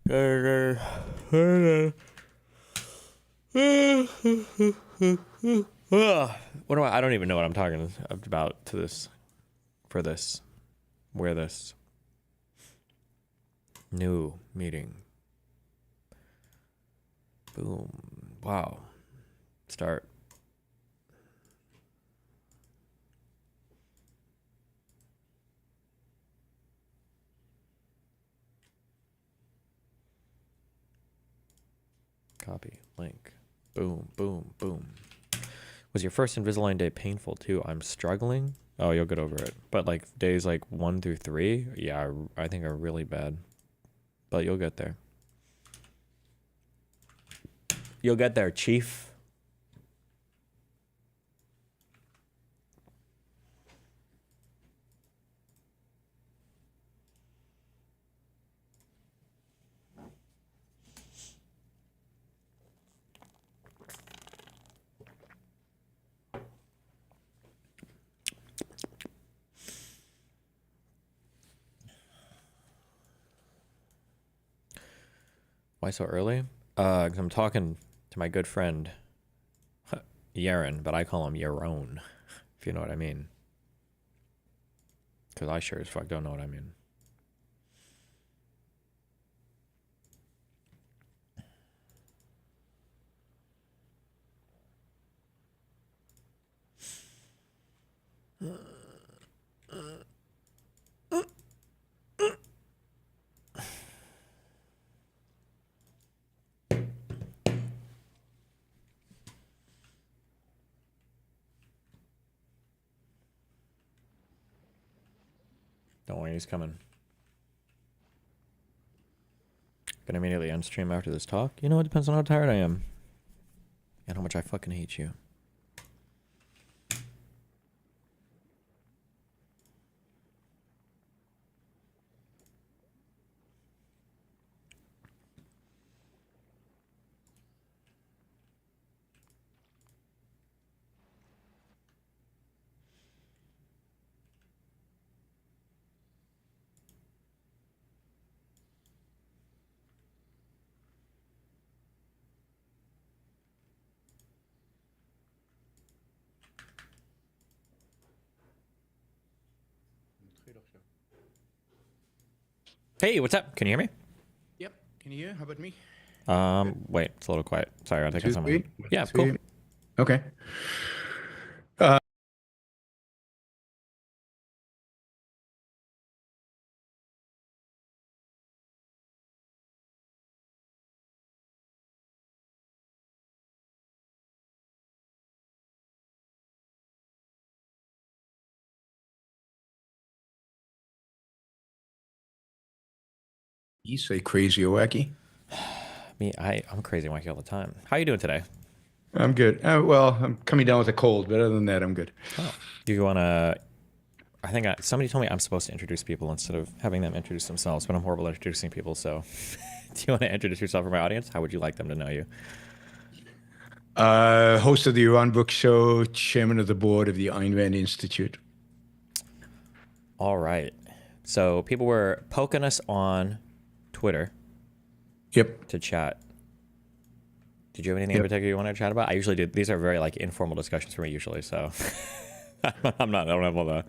What do I don't even know what I'm talking about to this for this. Where this new meeting. Boom. Wow. Start. Copy. Link. Boom, boom, boom. Was your first Invisalign day painful too? I'm struggling. Oh, you'll get over it. But like days like 1 through 3, yeah, I think are really bad. But you'll get there. You'll get there, Chief. Why so early? 'Cause I'm talking to my good friend Yaron, but I call him Yaron, if you know what I mean. Because I sure as fuck don't know what I mean. Don't worry, he's coming. Gonna immediately end stream after this talk. You know, it depends on how tired I am. And how much I fucking hate you. Hey, what's up? Can you hear me? Yep. Can you hear? How about me? Wait, it's a little quiet. Sorry, I'll take Two, something. three. Yeah, Two. cool. Okay. You say crazy or wacky? I'm crazy wacky all the time. How you doing today? I'm good. Well, I'm coming down with a cold, but other than that, I'm good. Oh, you wanna? I think somebody told me I'm supposed to introduce people instead of having them introduce themselves, but I'm horrible at introducing people. So, do you want to introduce yourself for my audience? How would you like them to know you? Host of the Yaron Brook Show, chairman of the board of the Ayn Rand Institute. All right. So people were poking us on Twitter Yep. to chat. Did you have anything in Yep. particular you want to chat about? I usually do. These are very like informal discussions for me usually. So I'm not. I don't have all the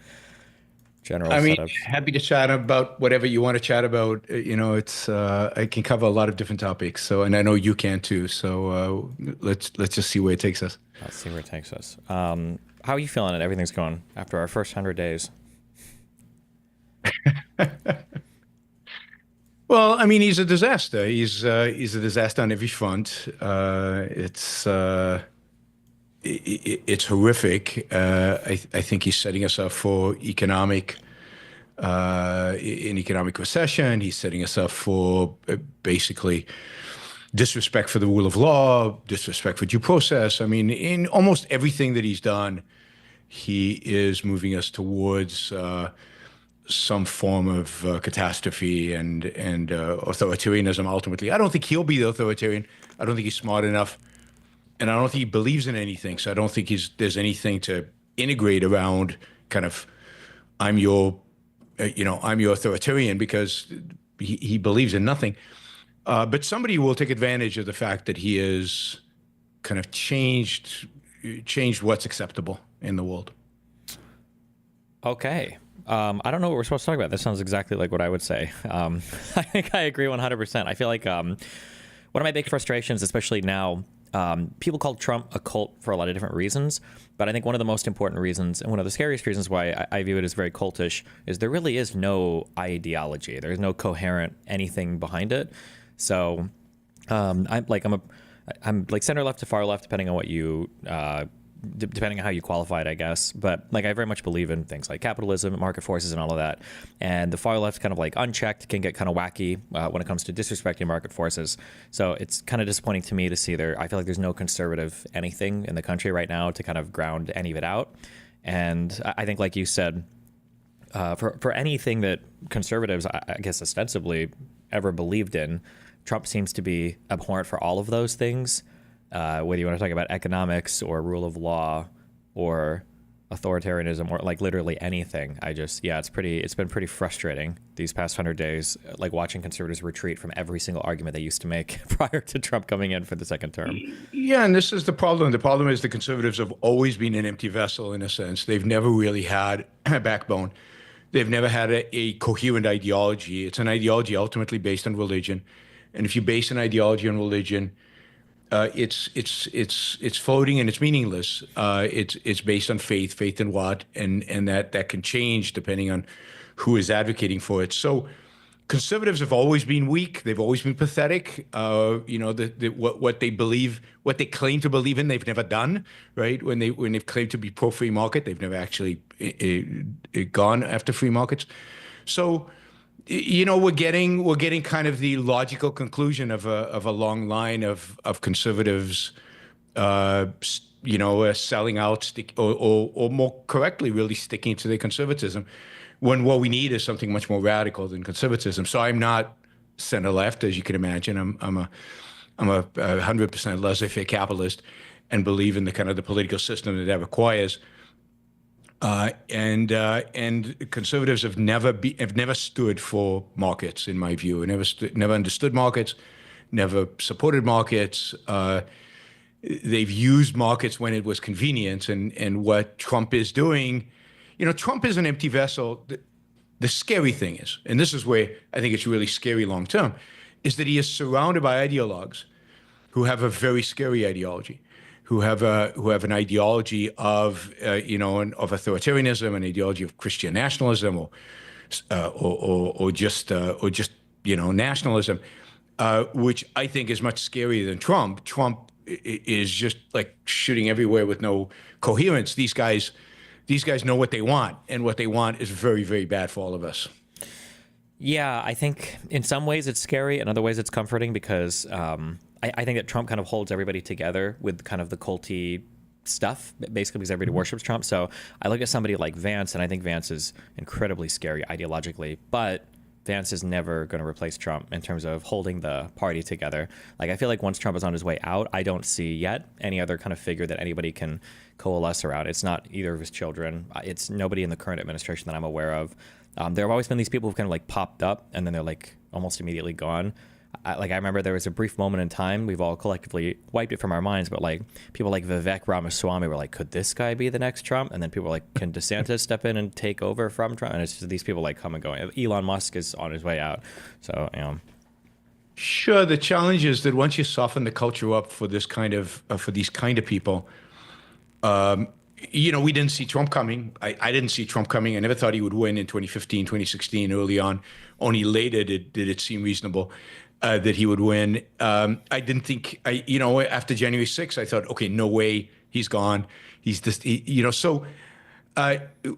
general I mean, setups. happy to chat about whatever you want to chat about. You know, it's I can cover a lot of different topics. So, and I know you can too. So let's just see where it takes us. Let's see where it takes us. How are you feeling? Everything's going after our first 100 days. Well, I mean, he's a disaster. He's a disaster on every front. It's horrific. I think he's setting us up for an economic recession. He's setting us up for basically disrespect for the rule of law, disrespect for due process. I mean, in almost everything that he's done, he is moving us towards some form of catastrophe and authoritarianism. Ultimately, I don't think he'll be the authoritarian. I don't think he's smart enough, and I don't think he believes in anything. So I don't think there's anything to integrate around. Kind of, I'm your, I'm your authoritarian, because he believes in nothing. But somebody will take advantage of the fact that he has kind of changed what's acceptable in the world. Okay. I don't know what we're supposed to talk about. That sounds exactly like what I would say. I think I agree 100%. I feel like one of my big frustrations, especially now, people call Trump a cult for a lot of different reasons. But I think one of the most important reasons, and one of the scariest reasons why I view it as very cultish, is there really is no ideology. There's no coherent anything behind it. So I'm like center left to far left, depending on what you depending on how you qualify it, I guess. But like, I very much believe in things like capitalism, market forces, and all of that. And the far left, kind of like unchecked, can get kind of wacky when it comes to disrespecting market forces. So it's kind of disappointing to me to see there. I feel like there's no conservative anything in the country right now to kind of ground any of it out. And I think, like you said, for anything that conservatives, I guess ostensibly, ever believed in, Trump seems to be abhorrent for all of those things. Whether you want to talk about economics or rule of law or authoritarianism or like literally anything, it's been pretty frustrating these past 100 days, like watching conservatives retreat from every single argument they used to make prior to Trump coming in for the second term. Yeah, and this is the problem. The problem is the conservatives have always been an empty vessel in a sense. They've never really had a backbone. They've never had a coherent ideology. It's an ideology ultimately based on religion. And if you base an ideology on religion, it's floating and it's meaningless. It's based on faith in what, and that can change depending on who is advocating for it. So conservatives have always been weak. They've always been pathetic. What they believe, what they claim to believe in, they've never done. Right? When they've claimed to be pro free market, they've never actually gone after free markets. So, we're getting kind of the logical conclusion of a long line of conservatives, selling out, or more correctly, really sticking to their conservatism, when what we need is something much more radical than conservatism. So I'm not center left, as you can imagine. I'm a 100% laissez-faire capitalist, and believe in the kind of the political system that requires. And conservatives have never stood for markets, in my view. Never understood markets, never supported markets. They've used markets when it was convenient. And what Trump is doing, Trump is an empty vessel. The scary thing is, and this is where I think it's really scary long term, is that he is surrounded by ideologues who have a very scary ideology, who have an ideology of of authoritarianism, an ideology of Christian nationalism, or just nationalism, which I think is much scarier than Trump. Trump is just like shooting everywhere with no coherence. These guys know what they want, and what they want is very, very bad for all of us. Yeah, I think in some ways it's scary, in other ways it's comforting, because I think that Trump kind of holds everybody together with kind of the culty stuff, basically because everybody worships Trump. So I look at somebody like Vance, and I think Vance is incredibly scary ideologically, but Vance is never going to replace Trump in terms of holding the party together. Like, I feel like once Trump is on his way out, I don't see yet any other kind of figure that anybody can coalesce around. It's not either of his children. It's nobody in the current administration that I'm aware of. There have always been these people who've kind of like popped up and then they're like almost immediately gone. I remember there was a brief moment in time, we've all collectively wiped it from our minds, but like people like Vivek Ramaswamy were like, could this guy be the next Trump? And then people were like, can DeSantis step in and take over from Trump? And it's just these people like come and go. Elon Musk is on his way out. So, Sure. The challenge is that once you soften the culture up for this kind of for these kind of people, we didn't see Trump coming. I didn't see Trump coming. I never thought he would win in 2015, 2016, early on. Only later did it seem reasonable that he would win. I didn't think, after January 6th, I thought, okay, no way, he's gone. He's just, so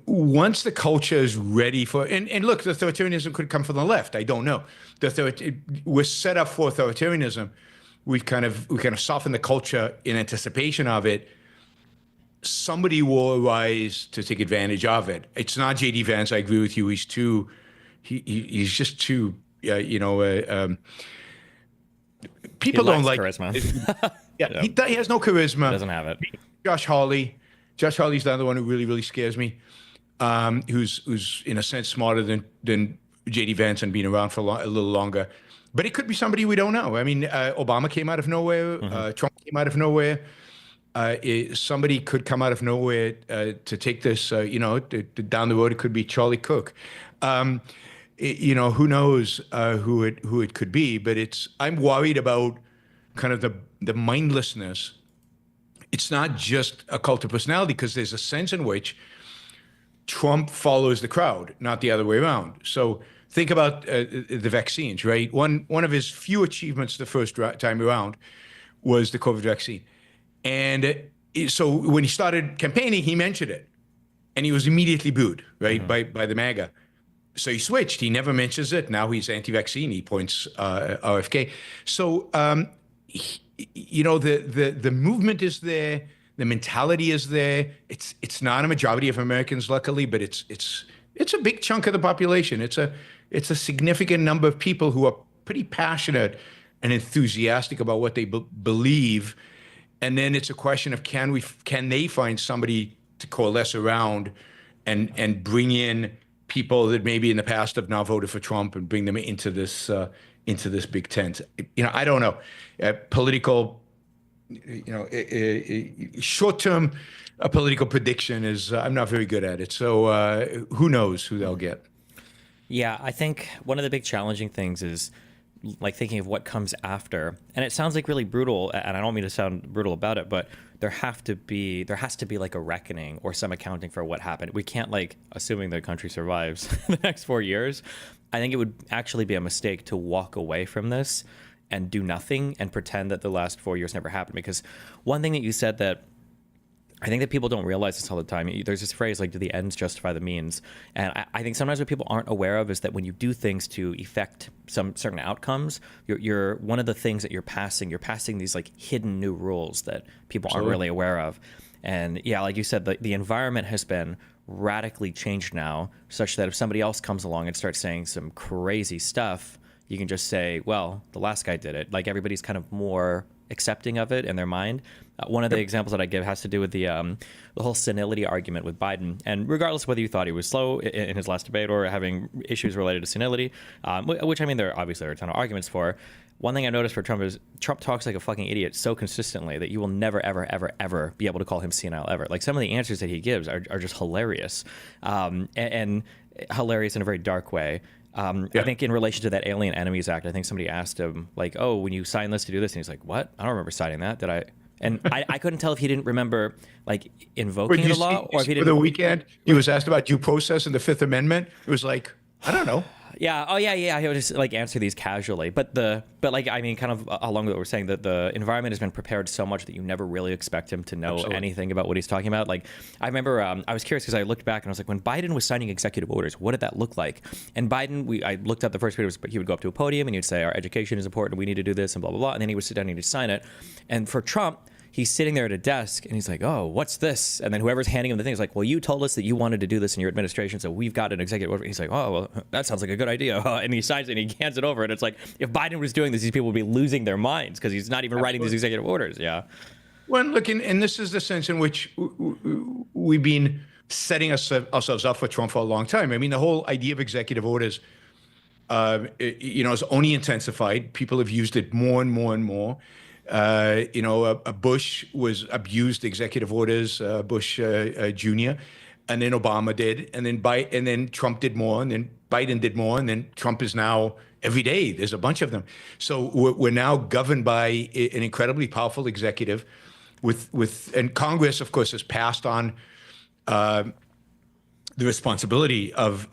once the culture is ready for, and look, the authoritarianism could come from the left. I don't know. We're set up for authoritarianism. We kind of soften the culture in anticipation of it. Somebody will arise to take advantage of it. It's not J.D. Vance. I agree with you. He's just too, people don't like charisma. Yeah, he has no charisma. He doesn't have it. Josh Hawley's the other one who really, really scares me. Who's in a sense smarter than J.D. Vance and been around for a little longer, But it could be somebody we don't know. I mean, Obama came out of nowhere. Trump came out of nowhere. Somebody could come out of nowhere to take this, down the road. It could be Charlie Cook. Who knows who it could be? But I'm worried about kind of the mindlessness. It's not just a cult of personality, because there's a sense in which Trump follows the crowd, not the other way around. So think about the vaccines, right? One of his few achievements the first time around was the COVID vaccine. And so when he started campaigning, he mentioned it, and he was immediately booed, right, by the MAGA. So he switched. He never mentions it. Now he's anti-vaccine. He points RFK. So the movement is there. The mentality is there. It's not a majority of Americans, luckily, but it's a big chunk of the population. It's a significant number of people who are pretty passionate and enthusiastic about what they believe. And then it's a question of can they find somebody to coalesce around and bring in people that maybe in the past have not voted for Trump and bring them into this big tent. I don't know. Political, short-term political prediction is I'm not very good at it. So who knows who they'll get? Yeah, I think one of the big challenging things is like thinking of what comes after. And it sounds like really brutal, and I don't mean to sound brutal about it, but there has to be like a reckoning or some accounting for what happened. We can't, like, assuming the country survives the next 4 years, I think it would actually be a mistake to walk away from this and do nothing and pretend that the last 4 years never happened. Because one thing that you said that I think that people don't realize this all the time. There's this phrase like, do the ends justify the means? And I think sometimes what people aren't aware of is that when you do things to effect some certain outcomes, you're one of the things that you're passing these like hidden new rules that people aren't really aware of. And yeah, like you said, the environment has been radically changed now, such that if somebody else comes along and starts saying some crazy stuff, you can just say, well, the last guy did it. Like, everybody's kind of more accepting of it in their mind. One of the examples that I give has to do with the whole senility argument with Biden. And regardless of whether you thought he was slow in his last debate or having issues related to senility, which, I mean, there are a ton of arguments for. One thing I noticed for Trump is Trump talks like a fucking idiot so consistently that you will never, ever, ever, ever be able to call him senile ever. Like, some of the answers that he gives are just hilarious, and hilarious in a very dark way. I think in relation to that Alien Enemies Act, I think somebody asked him, like, oh, when you sign this to do this, and he's like, what? I don't remember signing that. Did I? And I couldn't tell if he didn't remember, like, invoking the law, or if he didn't. For the weekend, he was asked about due process and the Fifth Amendment. It was like, I don't know. Yeah. Oh, yeah. He would just like answer these casually, but like, I mean, kind of along with what we're saying, that the environment has been prepared so much that you never really expect him to know anything about what he's talking about. Like, I remember I was curious because I looked back and I was like, when Biden was signing executive orders, what did that look like? And Biden, I looked up the first video, he would go up to a podium and he'd say, our education is important, we need to do this, and blah blah blah, and then he would sit down and he'd sign it. And for Trump, he's sitting there at a desk and he's like, oh, what's this? And then whoever's handing him the thing is like, well, you told us that you wanted to do this in your administration, so we've got an executive order. He's like, oh, well, that sounds like a good idea. And he signs it and he hands it over. And it's like, if Biden was doing this, these people would be losing their minds because he's not even writing these executive orders. Yeah. Well, look, and this is the sense in which we've been setting ourselves up for Trump for a long time. I mean, the whole idea of executive orders, is only intensified. People have used it more and more and more. Bush was abused executive orders, Bush Jr., and then Obama did, and then Trump did more, and then Biden did more, and then Trump is now every day. There's a bunch of them. So we're now governed by an incredibly powerful executive, and Congress, of course, has passed on the responsibility of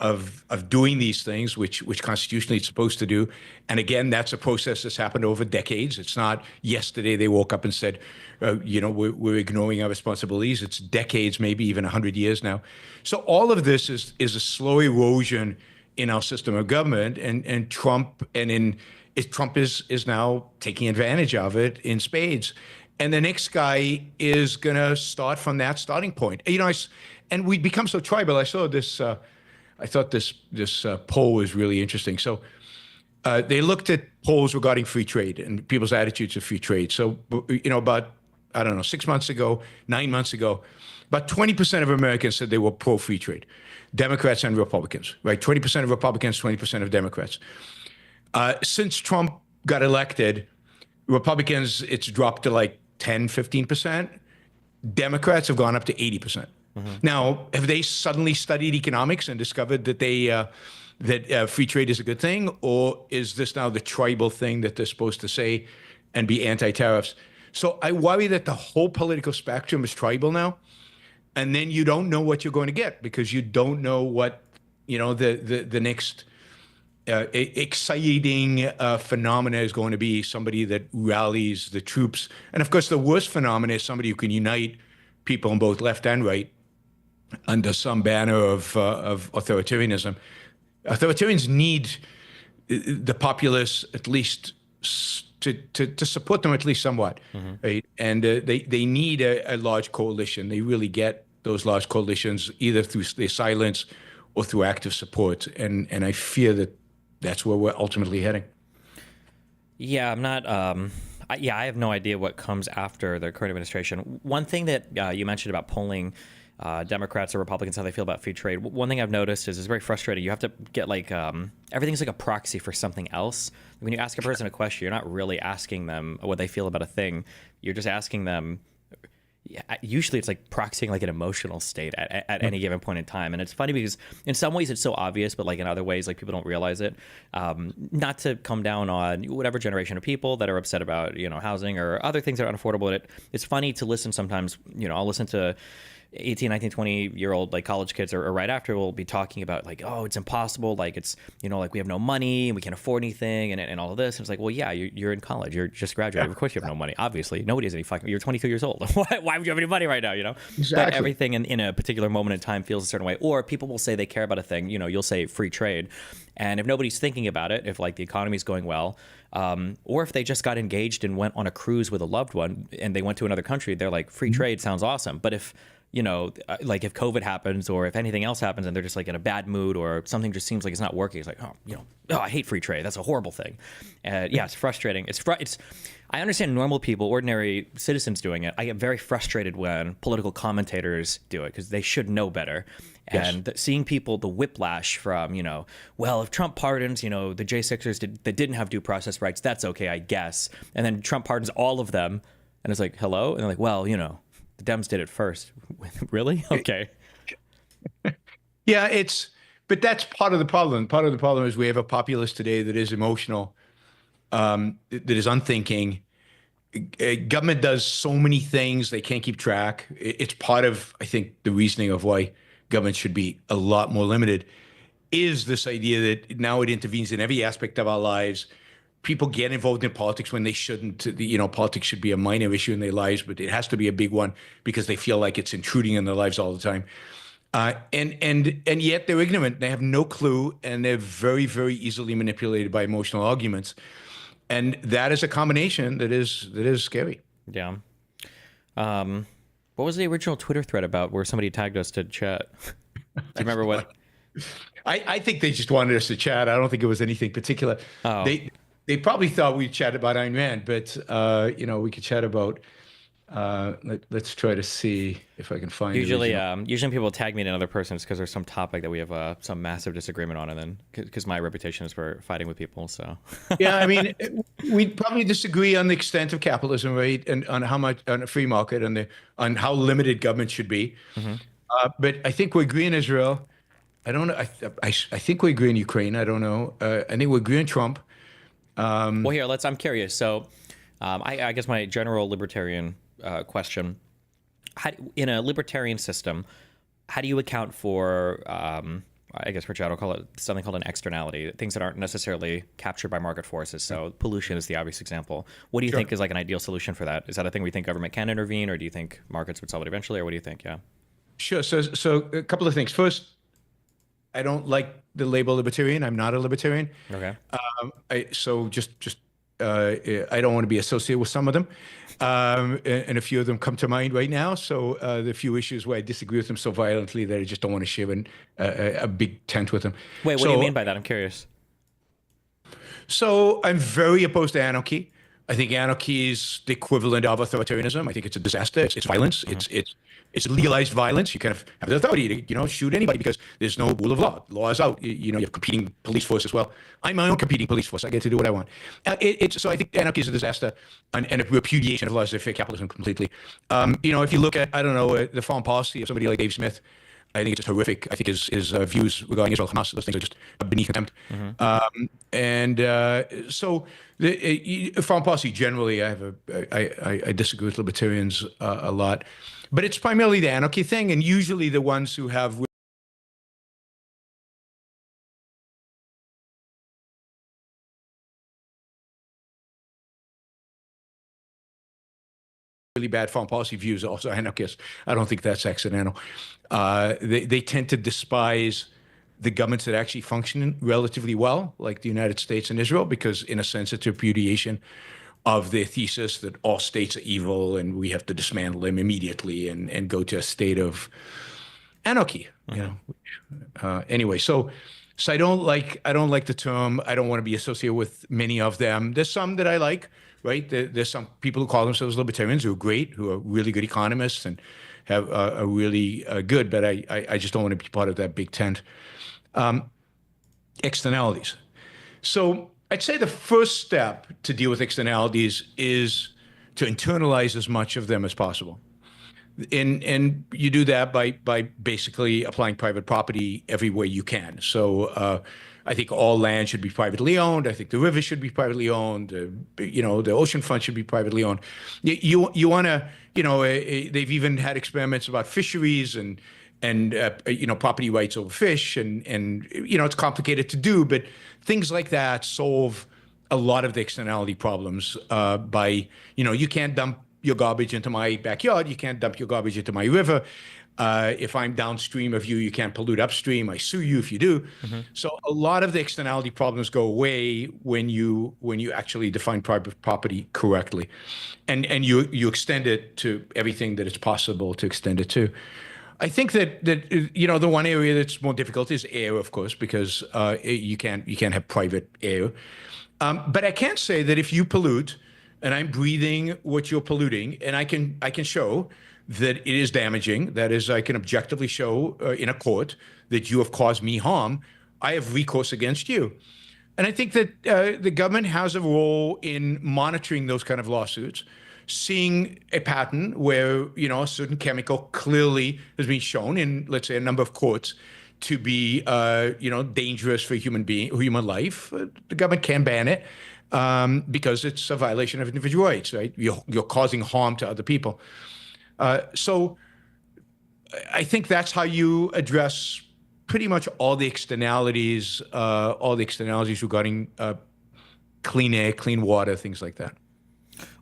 doing these things, which constitutionally it's supposed to do. And again, that's a process that's happened over decades. It's not yesterday they woke up and said, we're ignoring our responsibilities. It's decades, maybe even 100 years now. So all of this is a slow erosion in our system of government, and Trump is now taking advantage of it in spades. And the next guy is going to start from that starting point. And we become so tribal. I saw this. I thought this poll was really interesting. So they looked at polls regarding free trade and people's attitudes of free trade. So about 6 months ago, 9 months ago, about 20% of Americans said they were pro free trade, Democrats and Republicans. Right, 20% of Republicans, 20% of Democrats. Since Trump got elected, Republicans, it's dropped to like 10, 15%. Democrats have gone up to 80%. Hmm. Now, have they suddenly studied economics and discovered that free trade is a good thing, or is this now the tribal thing that they're supposed to say and be anti-tariffs? So I worry that the whole political spectrum is tribal now, and then you don't know what you're going to get because you don't know what the next exciting phenomena is going to be. Somebody that rallies the troops, and of course, the worst phenomena is somebody who can unite people on both left and right under some banner of authoritarianism. Authoritarians need the populace at least to support them at least somewhat, right? And they need a large coalition. They really get those large coalitions either through their silence or through active support. And I fear that that's where we're ultimately heading. Yeah, I'm not. I have no idea what comes after the current administration. One thing that you mentioned about polling Democrats or Republicans, how they feel about free trade. One thing I've noticed is it's very frustrating. You have to get like everything's like a proxy for something else. When you ask a person a question, you're not really asking them what they feel about a thing. You're just asking them. Yeah, usually it's like proxying like an emotional state at any given point in time. And it's funny because in some ways it's so obvious, but like in other ways, like people don't realize it. Not to come down on whatever generation of people that are upset about, housing or other things that are unaffordable. It's funny to listen sometimes, I'll listen to 18, 19, 20-year-old like college kids or right after will be talking about like, oh, it's impossible. Like it's, like we have no money and we can't afford anything and all of this. And it's like, well, yeah, you're in college. You're just graduated. Of course you have no money. Obviously, nobody has any fucking, you're 22 years old. Why would you have any money right now, Exactly. But everything in a particular moment in time feels a certain way. Or people will say they care about a thing, you'll say free trade. And if nobody's thinking about it, if like the economy's going well, or if they just got engaged and went on a cruise with a loved one and they went to another country, they're like, free trade sounds awesome. But if like if COVID happens or if anything else happens and they're just like in a bad mood or something just seems like it's not working, it's like, I hate free trade. That's a horrible thing. Yeah, it's frustrating. I understand normal people, ordinary citizens doing it. I get very frustrated when political commentators do it because they should know better. And seeing people, the whiplash from, well, if Trump pardons, the J6ers that didn't have due process rights, that's okay, I guess. And then Trump pardons all of them. And it's like, hello? And they're like, well, the Dems did it first. Really? Okay. Yeah, but that's part of the problem. Part of the problem is we have a populace today that is emotional, that is unthinking. Government does so many things they can't keep track. It's part of, I think, the reasoning of why government should be a lot more limited is this idea that now it intervenes in every aspect of our lives. People get involved in politics when they shouldn't. Politics should be a minor issue in their lives, but it has to be a big one because they feel like it's intruding in their lives all the time. And yet they're ignorant. They have no clue, and they're very, very easily manipulated by emotional arguments. And that is a combination that is scary. Yeah. What was the original Twitter thread about where somebody tagged us to chat? Do you remember what? I think they just wanted us to chat. I don't think it was anything particular. Oh. They probably thought we'd chat about Ayn Rand, but we could chat about. Let's try to see if I can find. Usually people tag me to another person because there's some topic that we have some massive disagreement on, and then because my reputation is for fighting with people. So yeah, I mean, we probably disagree on the extent of capitalism, right, and on how much on a free market, and on how limited government should be. Mm-hmm. But I think we agree in Israel. I don't know. I think we agree in Ukraine. I don't know. I think we agree in Trump. Well, here, I'm curious. So, I guess my general libertarian question: in a libertarian system, how do you account for? I guess Richard will call it something called an externality, things that aren't necessarily captured by market forces. So, pollution is the obvious example. What do you think is like an ideal solution for that? Is that a thing we think government can intervene, or do you think markets would solve it eventually, or what do you think? Yeah. Sure. So a couple of things. First, I don't like the label libertarian. I'm not a libertarian. Okay. I don't want to be associated with some of them, and a few of them come to mind right now. So the few issues where I disagree with them so violently that I just don't want to share a big tent with them. Wait, what do you mean by that? I'm curious. So I'm very opposed to anarchy, I think anarchy is the equivalent of authoritarianism. I think it's a disaster. It's violence. Hmm. It's legalized violence. You kind of have the authority to shoot anybody because there's no rule of law. Law is out. You have competing police force as well. I'm my own competing police force. I get to do what I want. So I think anarchy is a disaster and a repudiation of laissez-faire capitalism completely. If you look at I don't know the foreign policy of somebody like Dave Smith, I think it's just horrific. I think his views regarding Israel, Hamas, those things are just beneath contempt. Hmm. So foreign policy generally, I disagree with libertarians a lot, but it's primarily the anarchy thing, and usually the ones who have really bad foreign policy views are also anarchists. I don't think that's accidental. They tend to despise the governments that actually function relatively well, like the United States and Israel, because in a sense it's a repudiation of their thesis that all states are evil and we have to dismantle them immediately and go to a state of anarchy. Anyway, so I don't like the term. I don't want to be associated with many of them. There's some that I like, right? There's some people who call themselves libertarians who are great, who are really good economists and have are really good. But I just don't want to be part of that big tent. Externalities. So I'd say the first step to deal with externalities is to internalize as much of them as possible. And you do that by basically applying private property everywhere you can. So I think all land should be privately owned. I think the river should be privately owned. The ocean front should be privately owned. You want to, they've even had experiments about fisheries and property rights over fish, and it's complicated to do, but things like that solve a lot of the externality problems by you can't dump your garbage into my backyard. You can't dump your garbage into my river. If I'm downstream of you, you can't pollute upstream. I sue you if you do. Hmm. So a lot of the externality problems go away when you actually define private property correctly, and you extend it to everything that it's possible to extend it to. I think that the one area that's more difficult is air, of course, because you can't have private air. But I can say that if you pollute, and I'm breathing what you're polluting, and I can show that it is damaging. That is, I can objectively show in a court that you have caused me harm. I have recourse against you. And I think that the government has a role in monitoring those kind of lawsuits, seeing a pattern where a certain chemical clearly has been shown in, let's say, a number of courts to be dangerous for human life. The government can ban it because it's a violation of individual rights, right? You're causing harm to other people. So I think that's how you address pretty much all the externalities regarding clean air, clean water, things like that.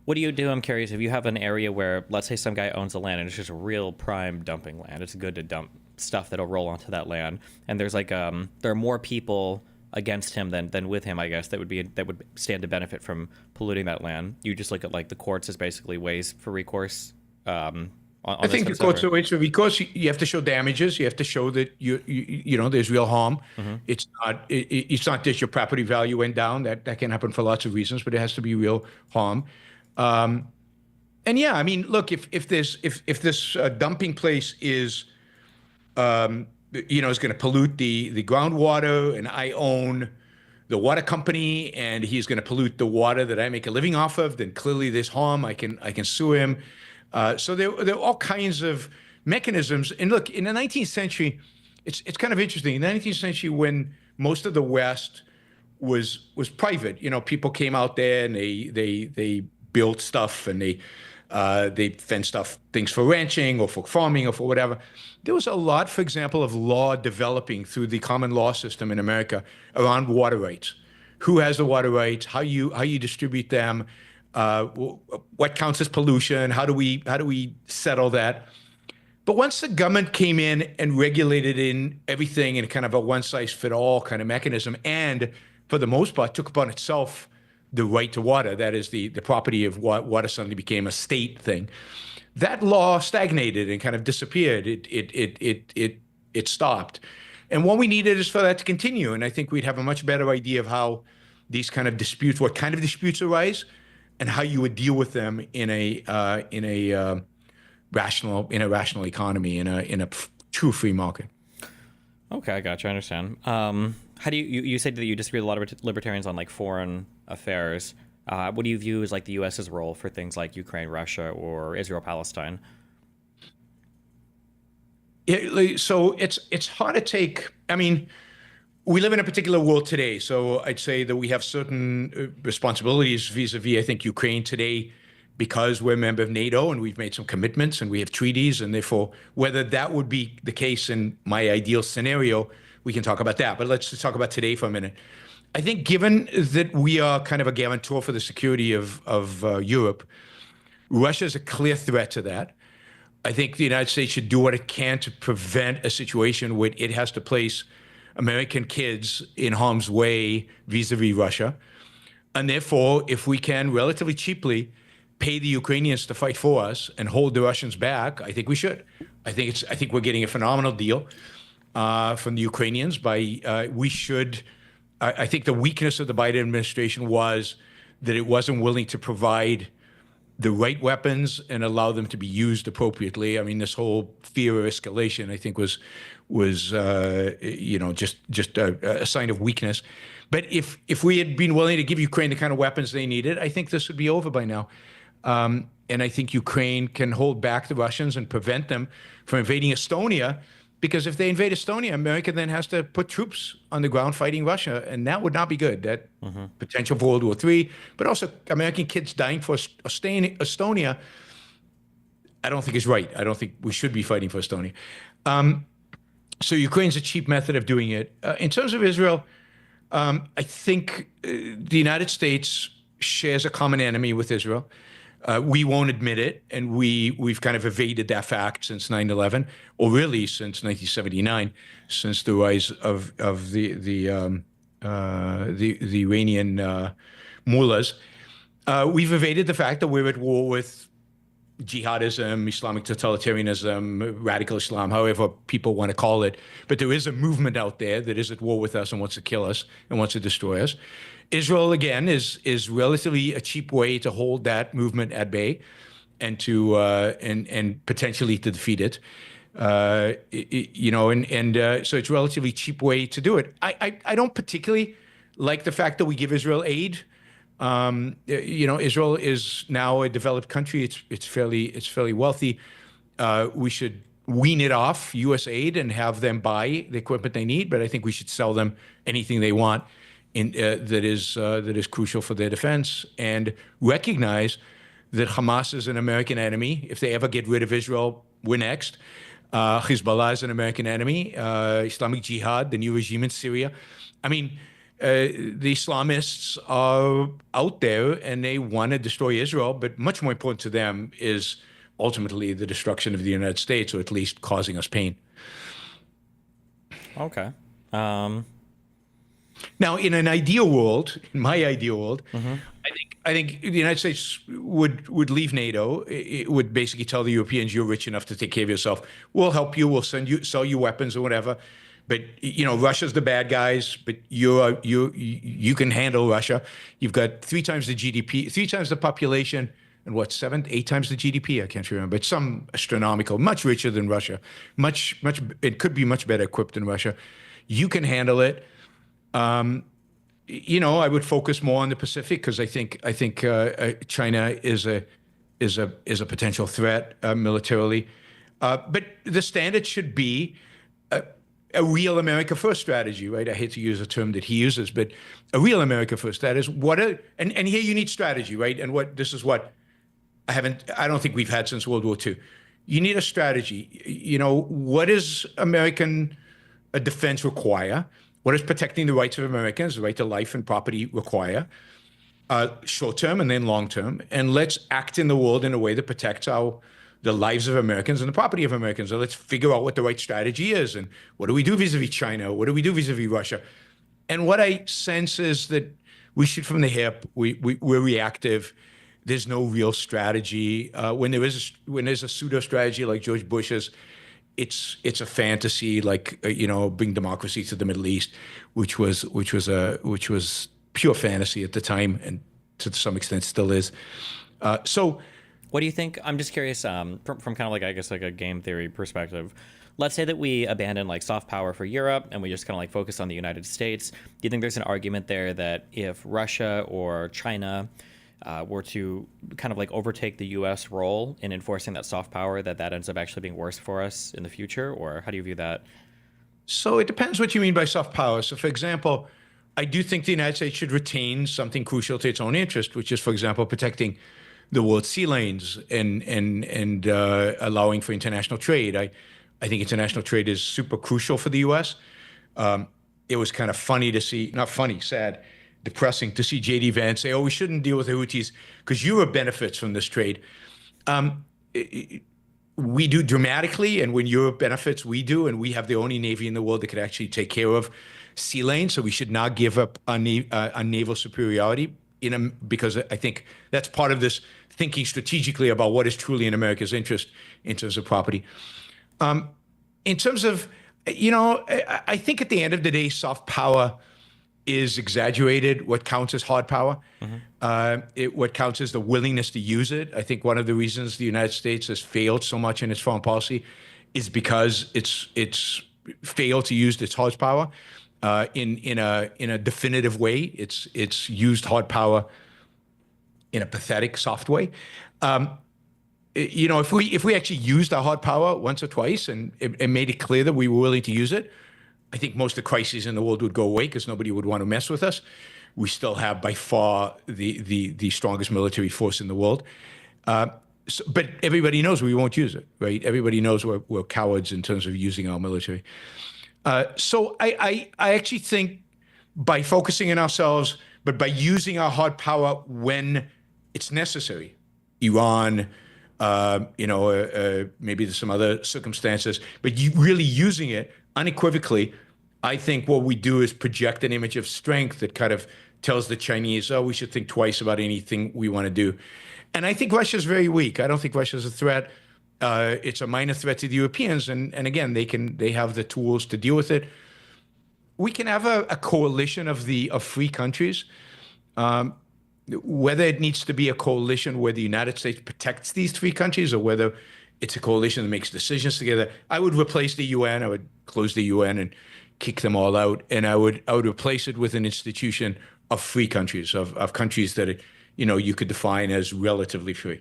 What do you do? I'm curious. If you have an area where, let's say, some guy owns the land and it's just a real prime dumping land, it's good to dump stuff that'll roll onto that land, and there's there are more people against him than with him, I guess, that would stand to benefit from polluting that land. You just look at the courts as basically ways for recourse. On I think the courts are ways for recourse. You have to show damages. You have to show that there's real harm. Mm-hmm. It's not just your property value went down. That can happen for lots of reasons, but it has to be real harm. And yeah, I mean, look, if this dumping place is is going to pollute the groundwater, and I own the water company, and he's going to pollute the water that I make a living off of, then clearly there's harm. I can sue him. So there are all kinds of mechanisms. And look, in the 19th century, it's kind of interesting. In the 19th century, when most of the West was private, people came out there and they built stuff, and they fenced off things for ranching or for farming or for whatever. There was a lot, for example, of law developing through the common law system in America around water rights. Who has the water rights? How you distribute them? What counts as pollution? How do we settle that? But once the government came in and regulated in everything in kind of a one-size-fit-all kind of mechanism, and for the most part took upon itself the right to water, that is the property of water, suddenly became a state thing. That law stagnated and kind of disappeared. It stopped. And what we needed is for that to continue. And I think we'd have a much better idea of how these kind of disputes, what kind of disputes arise, and how you would deal with them in a rational economy, in a true free market. Okay, I gotcha. I understand. How do you said that you disagree with a lot of libertarians on like foreign affairs. What do you view as like the U.S.'s role for things like Ukraine, Russia, or Israel, Palestine? So it's hard to take. I mean, we live in a particular world today, so I'd say that we have certain responsibilities vis-a-vis, I think, Ukraine today, because we're a member of NATO and we've made some commitments and we have treaties, and therefore, whether that would be the case in my ideal scenario, we can talk about that. But let's just talk about today for a minute. I think, given that we are kind of a guarantor for the security of Europe, Russia is a clear threat to that. I think the United States should do what it can to prevent a situation where it has to place American kids in harm's way vis-a-vis Russia. And therefore, if we can relatively cheaply pay the Ukrainians to fight for us and hold the Russians back, I think we should. I think we're getting a phenomenal deal from the Ukrainians. I think the weakness of the Biden administration was that it wasn't willing to provide the right weapons and allow them to be used appropriately. I mean, this whole fear of escalation, I think, was just a sign of weakness. But if we had been willing to give Ukraine the kind of weapons they needed, I think this would be over by now. And I think Ukraine can hold back the Russians and prevent them from invading Estonia, because if they invade Estonia, America then has to put troops on the ground fighting Russia, and that would not be good. That potential for World War III, but also American kids dying for staying in Estonia, I don't think is right. I don't think we should be fighting for Estonia. So Ukraine's a cheap method of doing it. In terms of Israel, I think the United States shares a common enemy with Israel. We won't admit it, and we've kind of evaded that fact since 9/11, or really since 1979, since the rise of the Iranian mullahs. We've evaded the fact that we're at war with jihadism, Islamic totalitarianism, radical Islam, however people want to call it. But there is a movement out there that is at war with us and wants to kill us and wants to destroy us. Israel, again, is relatively a cheap way to hold that movement at bay and to and potentially to defeat it. So it's a relatively cheap way to do it. I don't particularly like the fact that we give Israel aid. Israel is now a developed country. It's fairly wealthy. We should wean it off U.S. aid and have them buy the equipment they need. But I think we should sell them anything they want that is crucial for their defense, and recognize that Hamas is an American enemy. If they ever get rid of Israel, we're next. Hezbollah is an American enemy. Islamic Jihad, the new regime in Syria. I mean, the Islamists are out there and they want to destroy Israel, but much more important to them is ultimately the destruction of the United States, or at least causing us pain. Okay. Now, in an ideal world, in my ideal world, I think the United States would leave NATO. It would basically tell the Europeans, "You're rich enough to take care of yourself. We'll help you. We'll sell you weapons or whatever. But Russia's the bad guys. But you can handle Russia. You've got 3 times the GDP, 3 times the population, and what, 7, 8 times the GDP? I can't remember. But some astronomical, much richer than Russia. It could be much better equipped than Russia. You can handle it." I would focus more on the Pacific, because I think China is a potential threat militarily. But the standard should be a real America First strategy, right? I hate to use a term that he uses, but a real America First. That is and here you need strategy, right? And this is what I don't think we've had since World War II. You need a strategy. What does American defense require? What does protecting the rights of Americans, the right to life and property, require? Short term and then long term. And let's act in the world in a way that protects the lives of Americans and the property of Americans. So let's figure out what the right strategy is. And what do we do vis-a-vis China? What do we do vis-a-vis Russia? And what I sense is that we shoot from the hip. We're reactive. There's no real strategy. When there's a pseudo strategy like George Bush's, it's a fantasy, like bring democracy to the Middle East, which was pure fantasy at the time, and to some extent still is. So What do you think? I'm just curious, from kind of like, I guess, like a game theory perspective. Let's say that we abandon like soft power for Europe and we just kind of like focus on the United States. Do you think there's an argument there that if Russia or China were to kind of like overtake the U.S. role in enforcing that soft power, that that ends up actually being worse for us in the future? Or how do you view that? So it depends what you mean by soft power. So, for example, I do think the United States should retain something crucial to its own interest, which is, for example, protecting the world's sea lanes and allowing for international trade. I think international trade is super crucial for the U.S. It was kind of funny to see, not funny, sad, depressing to see JD Vance say, "Oh, we shouldn't deal with the Houthis because Europe benefits from this trade." Um, we do dramatically, and when Europe benefits, we do, and we have the only navy in the world that could actually take care of sea lanes. So we should not give up on naval superiority because I think that's part of this thinking strategically about what is truly in America's interest in terms of property. In terms of, I think at the end of the day, soft power is exaggerated. What counts as hard power. What counts is the willingness to use it. I think one of the reasons the United States has failed so much in its foreign policy is because it's failed to use its hard power in a definitive way. It's used hard power in a pathetic, soft way. If we actually used our hard power once or twice and made it clear that we were willing to use it, I think most of the crises in the world would go away because nobody would want to mess with us. We still have by far the strongest military force in the world. But everybody knows we won't use it, right? Everybody knows we're cowards in terms of using our military. So I actually think by focusing on ourselves, but by using our hard power when it's necessary, Iran, maybe there's some other circumstances, but you really using it unequivocally, I think what we do is project an image of strength that kind of tells the Chinese, oh, we should think twice about anything we want to do. And I think Russia's very weak. I don't think Russia's a threat. It's a minor threat to the Europeans. And again, they have the tools to deal with it. We can have a coalition of free countries. Whether it needs to be a coalition where the United States protects these three countries or whether it's a coalition that makes decisions together, I would replace the UN. I would close the UN and kick them all out. And I would replace it with an institution of free countries, of countries that, you could define as relatively free.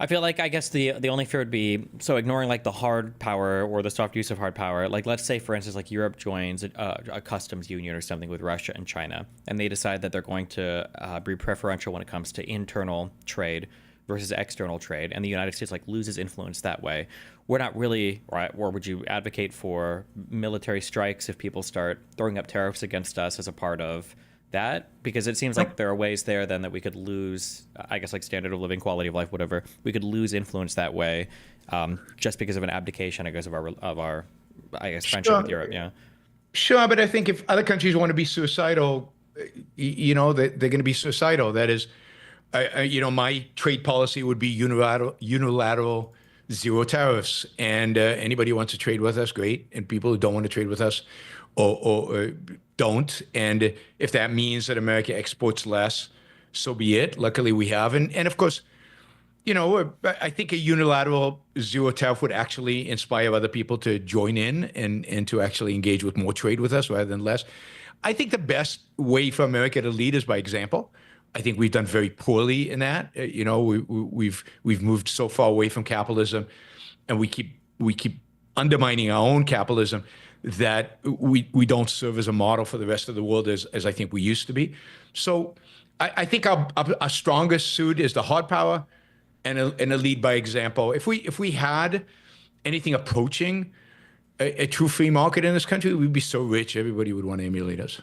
I feel like I guess the only fear would be so ignoring like the hard power or the soft use of hard power. Like let's say for instance like Europe joins a customs union or something with Russia and China, and they decide that they're going to be preferential when it comes to internal trade versus external trade, and the United States like loses influence that way. We're not really, right? Or would you advocate for military strikes if people start throwing up tariffs against us as a part of that? Because it seems like there are ways there then that we could lose, I guess, like standard of living, quality of life, whatever. We could lose influence that way, just because of an abdication, I guess, of our I guess, friendship with Europe. Yeah. Sure, but I think if other countries want to be suicidal, they're going to be suicidal. That is, my trade policy would be unilateral zero tariffs, and anybody who wants to trade with us, great, and people who don't want to trade with us or don't. And if that means that America exports less, so be it. Luckily, we have. And of course, I think a unilateral zero tariff would actually inspire other people to join in and to actually engage with more trade with us rather than less. I think the best way for America to lead is by example. I think we've done very poorly in that. We've moved so far away from capitalism, and we keep undermining our own capitalism that we don't serve as a model for the rest of the world as I think we used to be. So I think our strongest suit is the hard power and a lead by example. If we had anything approaching a true free market in this country, we'd be so rich, everybody would want to emulate us.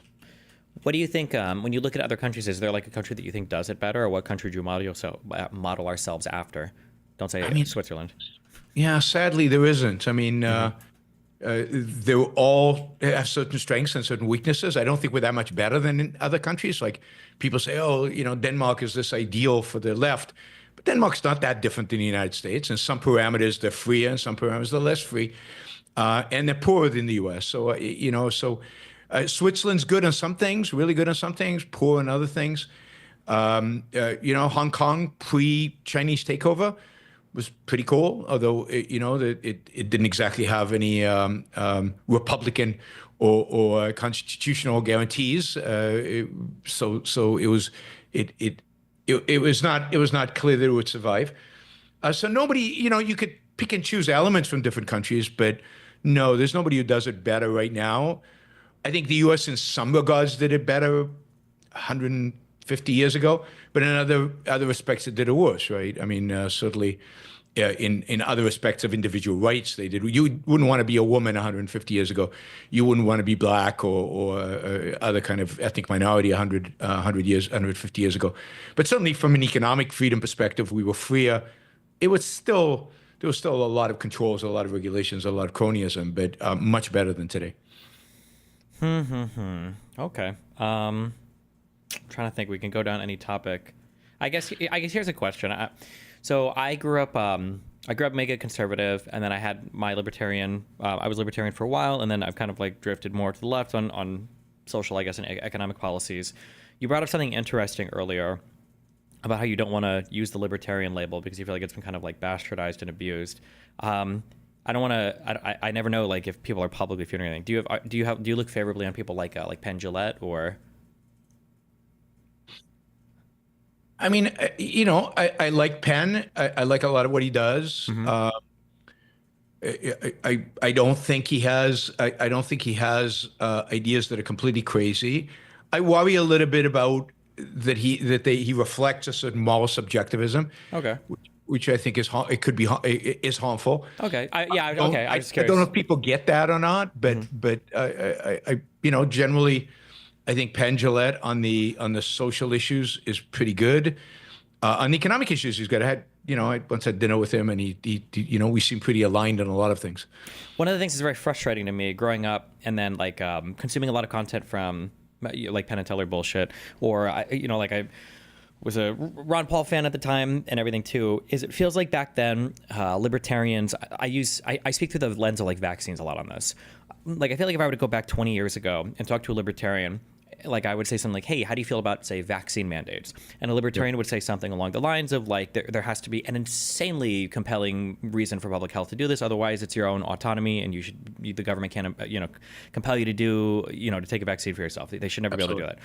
What do you think, when you look at other countries, is there like a country that you think does it better, or what country do you model ourselves after? Don't say Switzerland. Yeah, sadly, there isn't. I mean, they all have certain strengths and certain weaknesses. I don't think we're that much better than in other countries. Like people say, oh, Denmark is this ideal for the left. But Denmark's not that different than the United States. In some parameters, they're freer, and some parameters, they're less free. And they're poorer than the U.S. So, Switzerland's good on some things, really good on some things, poor on other things. Hong Kong pre-Chinese takeover was pretty cool, although it didn't exactly have any Republican or constitutional guarantees. So it was not clear that it would survive. So nobody, you could pick and choose elements from different countries, but no, there's nobody who does it better right now. I think the U.S. in some regards did it better 150 years ago, but in other respects it did it worse, right? I mean, certainly in other respects of individual rights, they did. You wouldn't want to be a woman 150 years ago. You wouldn't want to be black or other kind of ethnic minority 150 years ago. But certainly from an economic freedom perspective, we were freer. There was still a lot of controls, a lot of regulations, a lot of cronyism, but much better than today. Okay. Trying to think. We can go down any topic. I guess here's a question. So I grew up mega conservative, and then I had my libertarian. I was libertarian for a while, and then I've kind of like drifted more to the left on social, I guess, and economic policies. You brought up something interesting earlier about how you don't want to use the libertarian label because you feel like it's been kind of like bastardized and abused. I don't want to. I never know like if people are publicly feuding or anything. Do you look favorably on people like Penn Jillette or? I mean, I like Penn. I like a lot of what he does. I don't think he has. I don't think he has ideas that are completely crazy. I worry a little bit about that he reflects a certain moral subjectivism. Okay. Which I think is harmful. Okay. Okay. I'm just I curious. don't know if people get that or not, but I generally I think Penn Jillette on the social issues is pretty good. On the economic issues, he's got had. I once had dinner with him, and he we seem pretty aligned on a lot of things. One of the things that's very frustrating to me growing up, and then like consuming a lot of content from like Penn and Teller bullshit, or I was a Ron Paul fan at the time and everything too, is it feels like back then libertarians, I speak through the lens of like vaccines a lot on this. Like I feel like if I were to go back 20 years ago and talk to a libertarian, like I would say something like, hey, how do you feel about, say, vaccine mandates? And a libertarian would say something along the lines of like, there has to be an insanely compelling reason for public health to do this. Otherwise, it's your own autonomy, and the government can't, compel you to to take a vaccine for yourself. They should never be able to do that.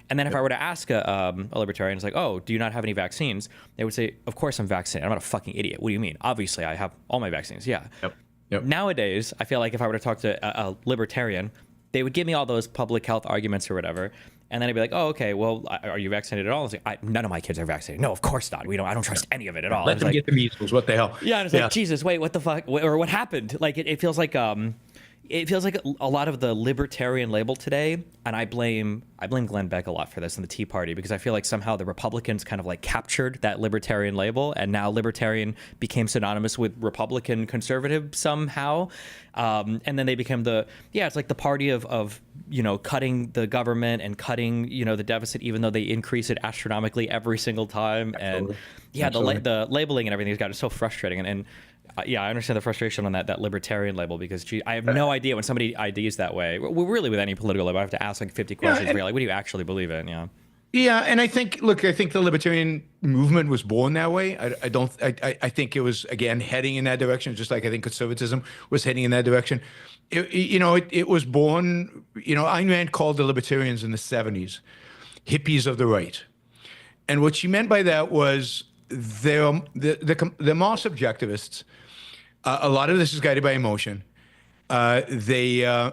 And then if I were to ask a libertarian, it's like, oh, do you not have any vaccines? They would say, of course I'm vaccinated. I'm not a fucking idiot. What do you mean? Obviously, I have all my vaccines. Yeah. Yep. Nowadays, I feel like if I were to talk to a libertarian, they would give me all those public health arguments or whatever, and then I'd be like, "Oh, okay. Well, are you vaccinated at all?" I was like, "None of my kids are vaccinated. No, of course not. I don't trust any of it at all." Let them get the measles. What the hell? Yeah, and it's like, Jesus, wait, what the fuck? Or what happened? Like, it feels like a lot of the libertarian label today, and I blame Glenn Beck a lot for this and the Tea Party, because I feel like somehow the Republicans kind of like captured that libertarian label, and now libertarian became synonymous with Republican conservative somehow, and then they became it's like the party of cutting the government and cutting the deficit, even though they increase it astronomically every single time. Absolutely. And Absolutely. The labeling and everything has gotten so frustrating, and I understand the frustration on that libertarian label, because I have no idea when somebody IDs that way. Well, really with any political label, I have to ask like 50 questions. Like, what do you actually believe in? Yeah. Yeah, and I think the libertarian movement was born that way. I think it was, again, heading in that direction, just like I think conservatism was heading in that direction. It was born. Ayn Rand called the libertarians in the 70s hippies of the right, and what she meant by that was they're more subjectivists. A lot of this is guided by emotion. They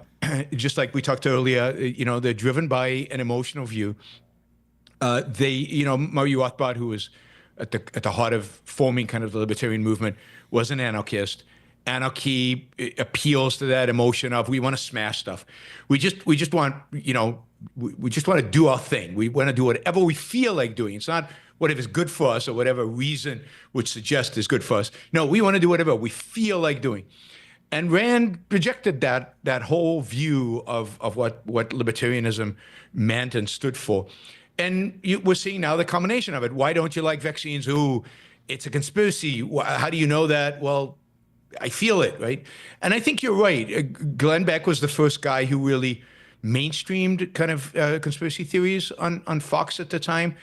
just like we talked earlier, they're driven by an emotional view. Murray Rothbard, who was at the heart of forming kind of the libertarian movement, was an anarchist. Anarchy appeals to that emotion of we want to smash stuff. We just want we just want to do our thing. We want to do whatever we feel like doing. It's not whatever is good for us or whatever reason would suggest is good for us. No, we want to do whatever we feel like doing. And Rand rejected that whole view of what libertarianism meant and stood for. And we're seeing now the combination of it. Why don't you like vaccines? Ooh, it's a conspiracy. How do you know that? Well, I feel it, right? And I think you're right. Glenn Beck was the first guy who really mainstreamed kind of conspiracy theories on Fox at the time.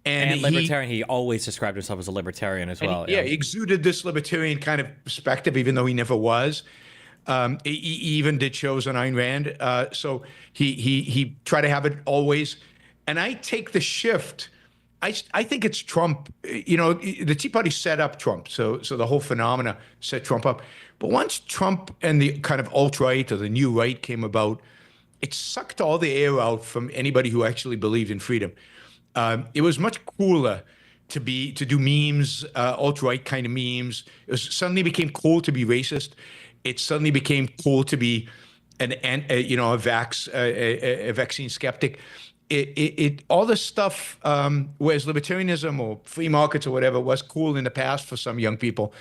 And And libertarian, he always described himself as a libertarian as well. he exuded this libertarian kind of perspective, even though he never was. He even did shows on Ayn Rand. So he tried to have it always. And I take the shift. I think it's Trump. You know, the Tea Party set up Trump. So the whole phenomena set Trump up. But once Trump and the kind of alt-right or the new right came about, it sucked all the air out from anybody who actually believed in freedom. It was much cooler to do memes, alt-right kind of memes. Suddenly became cool to be racist. It suddenly became cool to be a vaccine skeptic. All this stuff, whereas libertarianism or free markets or whatever was cool in the past for some young people,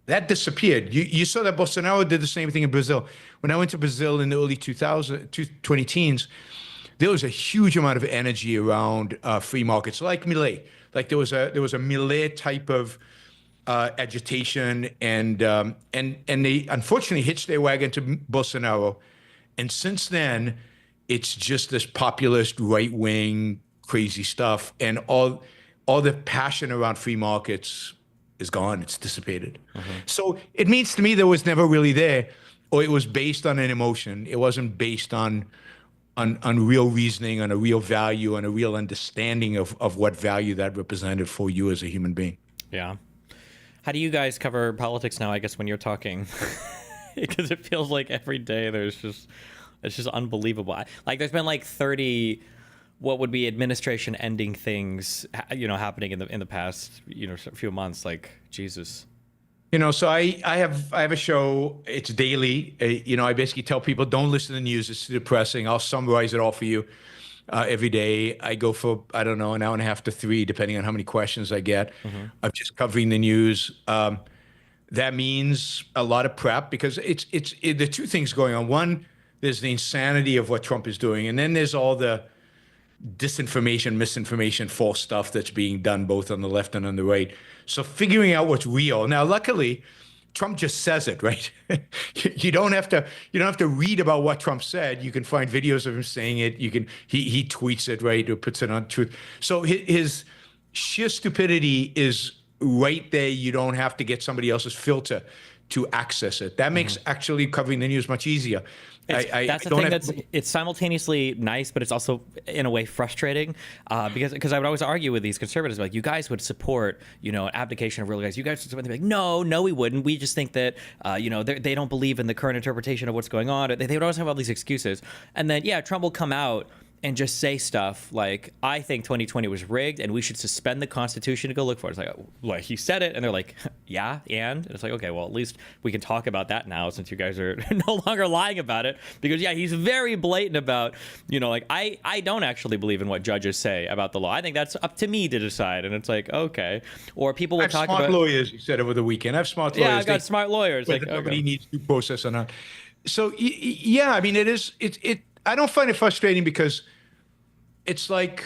that disappeared. You saw that Bolsonaro did the same thing in Brazil. When I went to Brazil in the early 2010s, there was a huge amount of energy around free markets, like Milei. Like there was a Milei type of agitation, and they unfortunately hitched their wagon to Bolsonaro, and since then, it's just this populist right wing crazy stuff, and all the passion around free markets is gone. It's dissipated. So it means to me that was never really there, or it was based on an emotion. It wasn't based on real reasoning, on a real value, on a real understanding of what value that represented for you as a human being. Yeah. How do you guys cover politics now, I guess, when you're talking? Because it feels like every day it's just unbelievable. Like there's been like 30 what would be administration ending things, happening in the past, few months. Like, Jesus. So I have a show. It's daily. I basically tell people, don't listen to the news. It's too depressing. I'll summarize it all for you every day. I go for, I don't know, an hour and a half to 3, depending on how many questions I get. I'm just covering the news. That means a lot of prep, because it's the two things going on. One, there's the insanity of what Trump is doing, and then there's all the disinformation, misinformation, false stuff that's being done both on the left and on the right. So figuring out what's real. Now, luckily, Trump just says it, right? You don't have to read about what Trump said. You can find videos of him saying it. He tweets it, right, or puts it on Truth. So his sheer stupidity is right there. You don't have to get somebody else's filter to access it. That makes actually covering the news much easier. That's the thing. It's simultaneously nice, but it's also in a way frustrating, because I would always argue with these conservatives, like, you guys would support, abdication of real guys. You guys would support. They'd be like, no, we wouldn't. We just think that, they don't believe in the current interpretation of what's going on. They would always have all these excuses, and then Trump will come out and just say stuff like, I think 2020 was rigged and we should suspend the Constitution to go look for it. It's like he said it, and they're like, yeah, and it's like, okay, well, at least we can talk about that now, since you guys are no longer lying about it. Because he's very blatant about, I don't actually believe in what judges say about the law. I think that's up to me to decide. And it's like, okay. Or people will talk about smart lawyers, you said over the weekend. I have smart lawyers. Yeah, I've got smart lawyers. Like, nobody needs due process or not. So yeah, I mean, I don't find it frustrating, because it's like,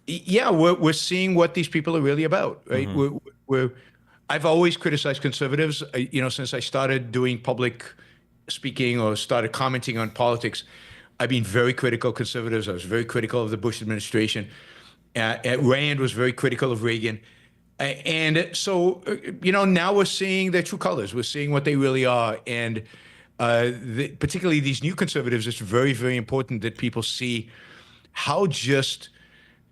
we're seeing what these people are really about, right? I've always criticized conservatives, since I started doing public speaking or started commenting on politics. I've been very critical of conservatives. I was very critical of the Bush administration. Rand was very critical of Reagan. And so, now we're seeing their true colors. We're seeing what they really are. And particularly these new conservatives, it's very, very important that people see how just,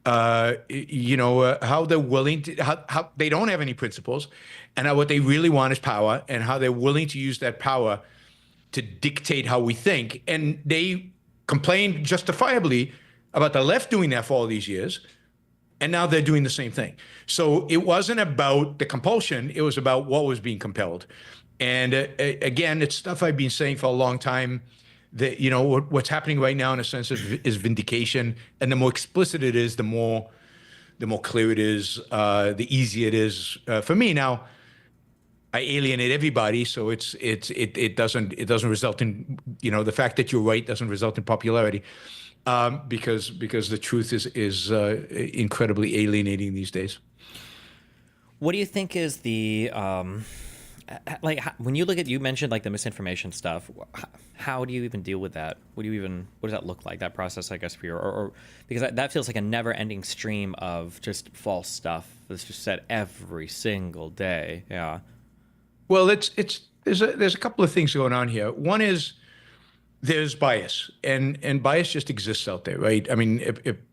how they're willing to, how they don't have any principles, and how what they really want is power, and how they're willing to use that power to dictate how we think. And they complained justifiably about the left doing that for all these years, and now they're doing the same thing. So it wasn't about the compulsion, it was about what was being compelled. And again, it's stuff I've been saying for a long time, that, what's happening right now in a sense is vindication. And the more explicit it is, the more clear it is, the easier it is for me. Now, I alienate everybody, so it doesn't result in, the fact that you're right doesn't result in popularity, because the truth is incredibly alienating these days. What do you think is the when you look at, you mentioned like the misinformation stuff. How do you even deal with that? What does that look like? That process, I guess, for you, or because that feels like a never-ending stream of just false stuff that's just said every single day. Yeah. Well, there's a couple of things going on here. One is there's bias, and bias just exists out there, right? I mean,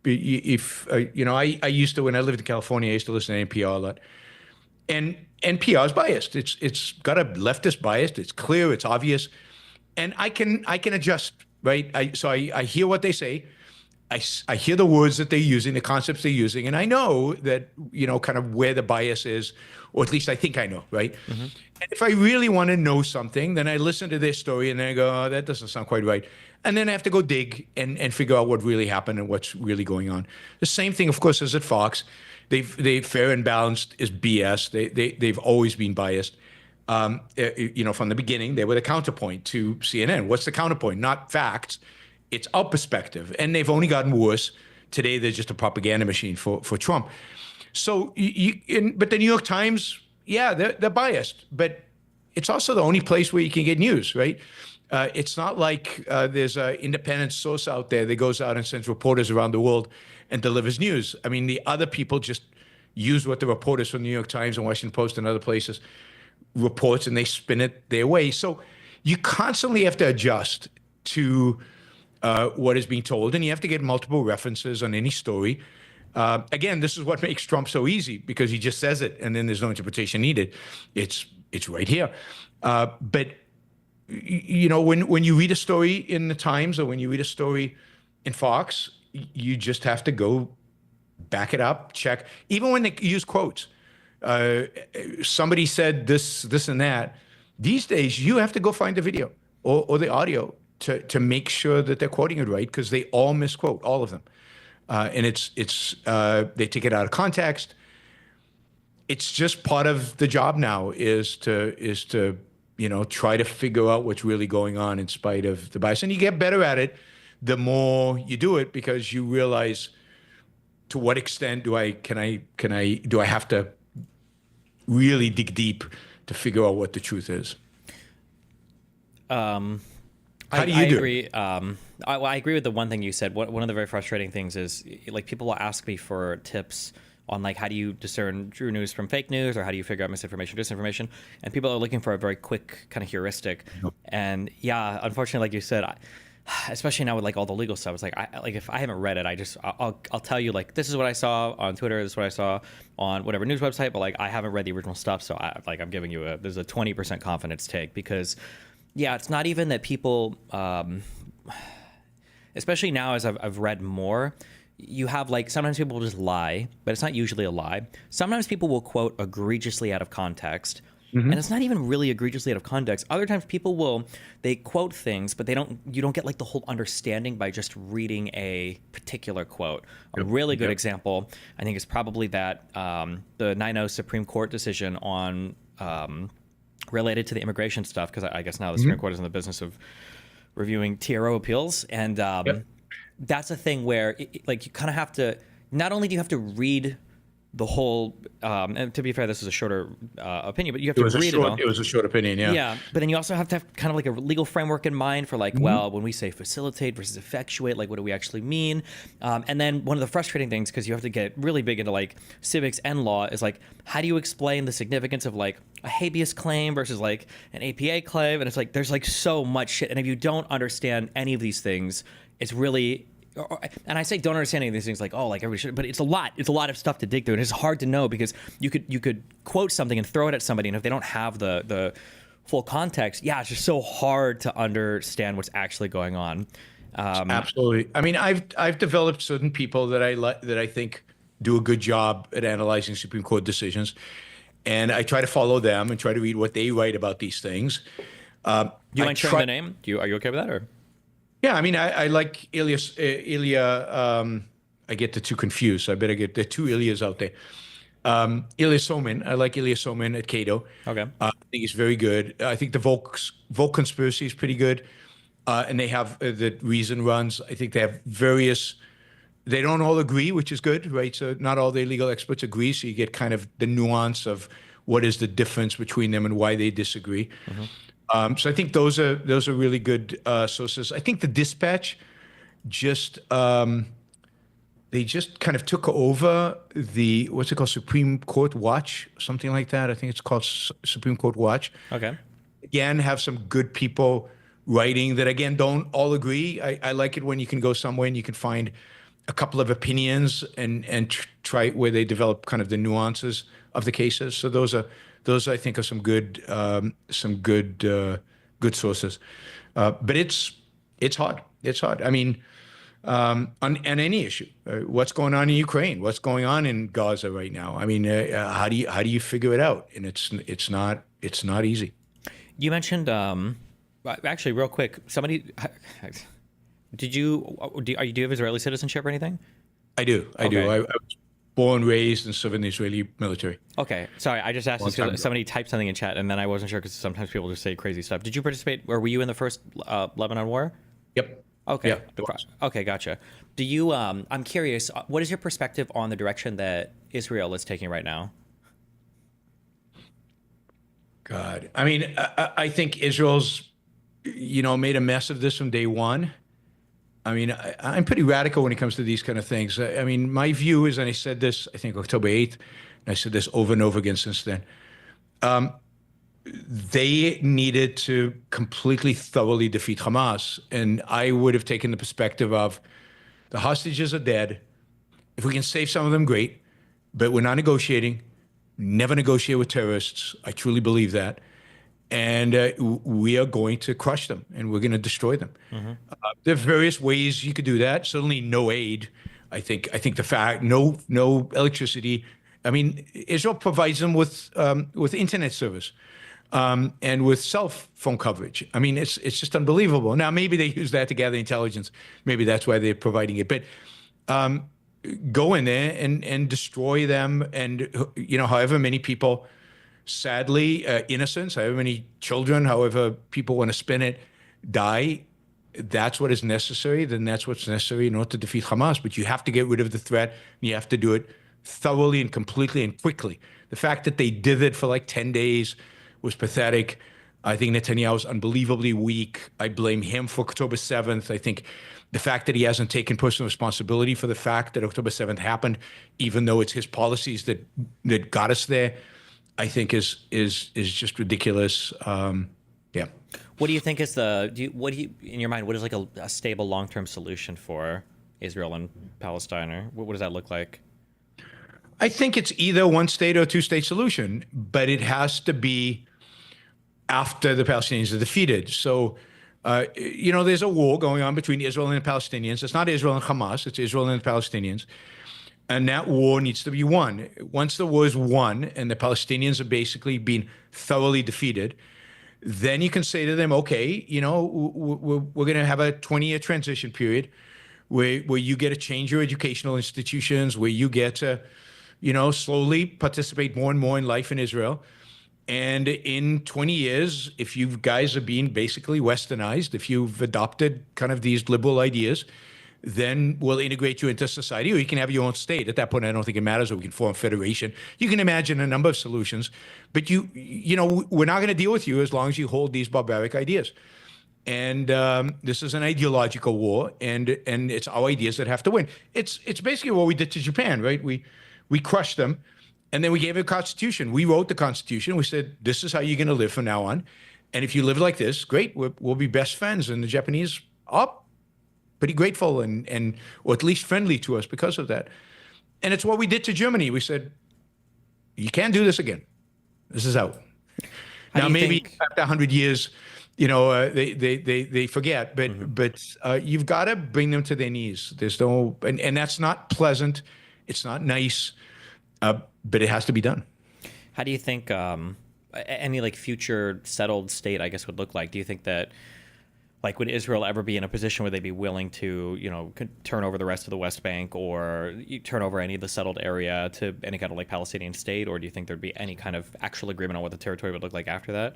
if you know, I used to, when I lived in California, I used to listen to NPR a lot, and NPR is biased. It's got a leftist bias. It's clear. It's obvious, and I can adjust, right? I hear what they say. I hear the words that they're using, the concepts they're using, and I know that, you know, kind of where the bias is, or at least I think I know, right? Mm-hmm. And if I really want to know something, then I listen to their story and then I go, oh, that doesn't sound quite right. And then I have to go dig and figure out what really happened and what's really going on. The same thing, of course, as at Fox. They fair and balanced is BS. They've always been biased. You know, from the beginning, they were the counterpoint to CNN. What's the counterpoint? Not facts. It's our perspective, and they've only gotten worse. Today, they're just a propaganda machine for Trump. So, but the New York Times, yeah, they're biased, but it's also the only place where you can get news, right? It's not like there's an independent source out there that goes out and sends reporters around the world and delivers news. I mean, the other people just use what the reporters from the New York Times and Washington Post and other places reports, and they spin it their way. So you constantly have to adjust to what is being told, and you have to get multiple references on any story. Again, this is what makes Trump so easy, because he just says it, and then there's no interpretation needed. It's right here. But you know, when you read a story in the Times or when you read a story in Fox, you just have to go back it up, check. Even when they use quotes, somebody said this, and that. These days, you have to go find the video or the audio to make sure that they're quoting it right, because they all misquote, all of them, and they take it out of context. It's just part of the job now is to you know, try to figure out what's really going on in spite of the bias, and you get better at it the more you do it, because you realize to what extent do I have to really dig deep to figure out what the truth is. How do you do? I agree. I agree with the one thing you said. One of the very frustrating things is, like, people will ask me for tips on, like, how do you discern true news from fake news, or how do you figure out misinformation, disinformation, and people are looking for a very quick kind of heuristic. Yep. And yeah, unfortunately, like you said, especially now with like all the legal stuff, it's like if I haven't read it, I'll tell you, like, this is what I saw on Twitter, this is what I saw on whatever news website, but like I haven't read the original stuff, so I'm giving you there's a 20% confidence take, because yeah, it's not even that people, especially now as I've read more, you have, like, sometimes people will just lie, but it's not usually a lie. Sometimes people will quote egregiously out of context, and it's not even really egregiously out of context. Other times people they quote things, but you don't get like the whole understanding by just reading a particular quote. A really good example, I think, is probably that the 9-0 Supreme Court decision on related to the immigration stuff, because I guess now the Supreme Court is in the business of reviewing TRO appeals, and that's a thing where like you kind of have to, not only do you have to read the whole, and to be fair, this is a shorter opinion, but you have to read it all. It was a short opinion, yeah. Yeah, but then you also have to have kind of like a legal framework in mind for, like, well, when we say facilitate versus effectuate, like, what do we actually mean? And then one of the frustrating things, because you have to get really big into like civics and law, is like, how do you explain the significance of like a habeas claim versus like an APA claim? And it's like, there's like so much shit, and if you don't understand any of these things, it's really, and I say don't understand any of these things like, oh, like everybody should, but it's a lot of stuff to dig through, and it's hard to know, because you could quote something and throw it at somebody, and if they don't have the full context, yeah, it's just so hard to understand what's actually going on. Absolutely. I mean, I've developed certain people that I think do a good job at analyzing Supreme Court decisions, and I try to follow them and try to read what they write about these things. Do you mind sharing the name? Are you okay with that, or? Yeah, I mean, I like Ilya. I get the two confused. So I better get the two Ilyas out there. Ilya Somin. I like Ilya Somin at Cato. Okay. I think he's very good. I think the Volk conspiracy is pretty good, and they have the Reason runs. I think they have various. They don't all agree, which is good, right? So not all the legal experts agree. So you get kind of the nuance of what is the difference between them and why they disagree. Mm-hmm. So I think those are really good sources. I think the Dispatch just they just kind of took over the what's it called, Supreme Court Watch, something like that. I think it's called Supreme Court Watch. Okay. Again, have some good people writing that again don't all agree. I like it when you can go somewhere and you can find a couple of opinions and try where they develop kind of the nuances of the cases. So those I think are some good sources. But it's hard. It's hard. I mean, on any issue, what's going on in Ukraine, what's going on in Gaza right now. I mean, how do you figure it out? And it's not easy. You mentioned, actually, real quick, somebody, do you have Israeli citizenship or anything? I do. I do. Okay. I was born, raised, and served in the Israeli military. Okay. Sorry, I just asked Long this time because ago. somebody typed something in chat, and then I wasn't sure because sometimes people just say crazy stuff. Did you participate, or were you in the first Lebanon war? Yep. Okay. Yeah. Okay, gotcha. Do you, I'm curious, what is your perspective on the direction that Israel is taking right now? God. I mean, I think Israel's, made a mess of this from day one. I mean, I'm pretty radical when it comes to these kind of things. I mean, my view is, and I said this, I think October 8th, and I said this over and over again since then. They needed to completely, thoroughly defeat Hamas. And I would have taken the perspective of the hostages are dead. If we can save some of them, great. But we're not negotiating. Never negotiate with terrorists. I truly believe that. And we are going to crush them and we're going to destroy them. There are various ways you could do that. Certainly no aid. I think the fact no electricity. I mean, Israel provides them with internet service and with cell phone coverage. I mean, it's just unbelievable. Now maybe they use that to gather intelligence. Maybe that's why they're providing it. But go in there and destroy them, and however many people, sadly, innocents, however many children, however people want to spin it, die. That's what is necessary. Then that's what's necessary in order to defeat Hamas. But you have to get rid of the threat, and you have to do it thoroughly and completely and quickly. The fact that they did it for like 10 days was pathetic. I think Netanyahu's unbelievably weak. I blame him for October 7th. I think the fact that he hasn't taken personal responsibility for the fact that October 7th happened, even though it's his policies that got us there, I think is just ridiculous. Yeah. What do you think is in your mind, what is like a stable long-term solution for Israel and Palestine, or what does that look like? I think it's either one state or two-state solution, but it has to be after the Palestinians are defeated. So, there's a war going on between Israel and the Palestinians. It's not Israel and Hamas, it's Israel and the Palestinians. And that war needs to be won. Once the war is won and the Palestinians are basically being thoroughly defeated, then you can say to them, okay, we're going to have a 20-year transition period where you get to change your educational institutions, where you get to, slowly participate more and more in life in Israel. And in 20 years, if you guys are being basically westernized, if you've adopted kind of these liberal ideas, then we'll integrate you into society, or you can have your own state. At that point, I don't think it matters, or we can form a federation. You can imagine a number of solutions, but we're not going to deal with you as long as you hold these barbaric ideas. And this is an ideological war, and it's our ideas that have to win. It's basically what we did to Japan, right? We crushed them, and then we gave it a constitution. We wrote the constitution. We said, this is how you're going to live from now on. And if you live like this, great, we'll be best friends. And the Japanese are pretty grateful and or at least friendly to us because of that. And it's what we did to Germany. We said, you can't do this again. This is out. Now, maybe after 100 years, they forget, but you've got to bring them to their knees. There's no, and that's not pleasant. It's not nice, but it has to be done. How do you think any like future settled state, I guess, would look like? Do you think that, like, would Israel ever be in a position where they'd be willing to, turn over the rest of the West Bank, or turn over any of the settled area to any kind of like Palestinian state? Or do you think there'd be any kind of actual agreement on what the territory would look like after that?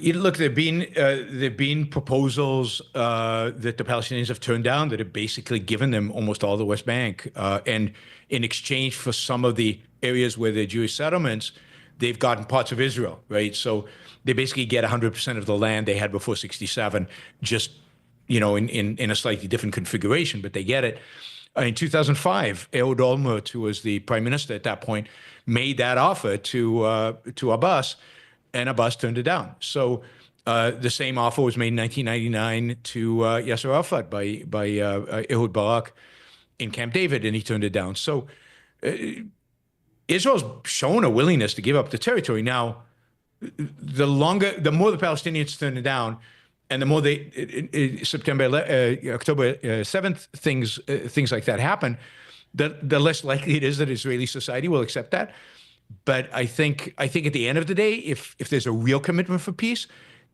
Look, there've been proposals that the Palestinians have turned down that have basically given them almost all the West Bank, and in exchange for some of the areas where there are Jewish settlements, they've gotten parts of Israel, right? So they basically get 100% of the land they had before '67, just in a slightly different configuration, but they get it. In 2005, Ehud Olmert, who was the prime minister at that point, made that offer to Abbas, and Abbas turned it down. So the same offer was made in 1999 to Yasser Arafat by Ehud Barak in Camp David, and he turned it down. So Israel's shown a willingness to give up the territory. Now, the more the Palestinians turn it down, and the more October 7th things like that happen, the less likely it is that Israeli society will accept that. But I think at the end of the day, if there's a real commitment for peace,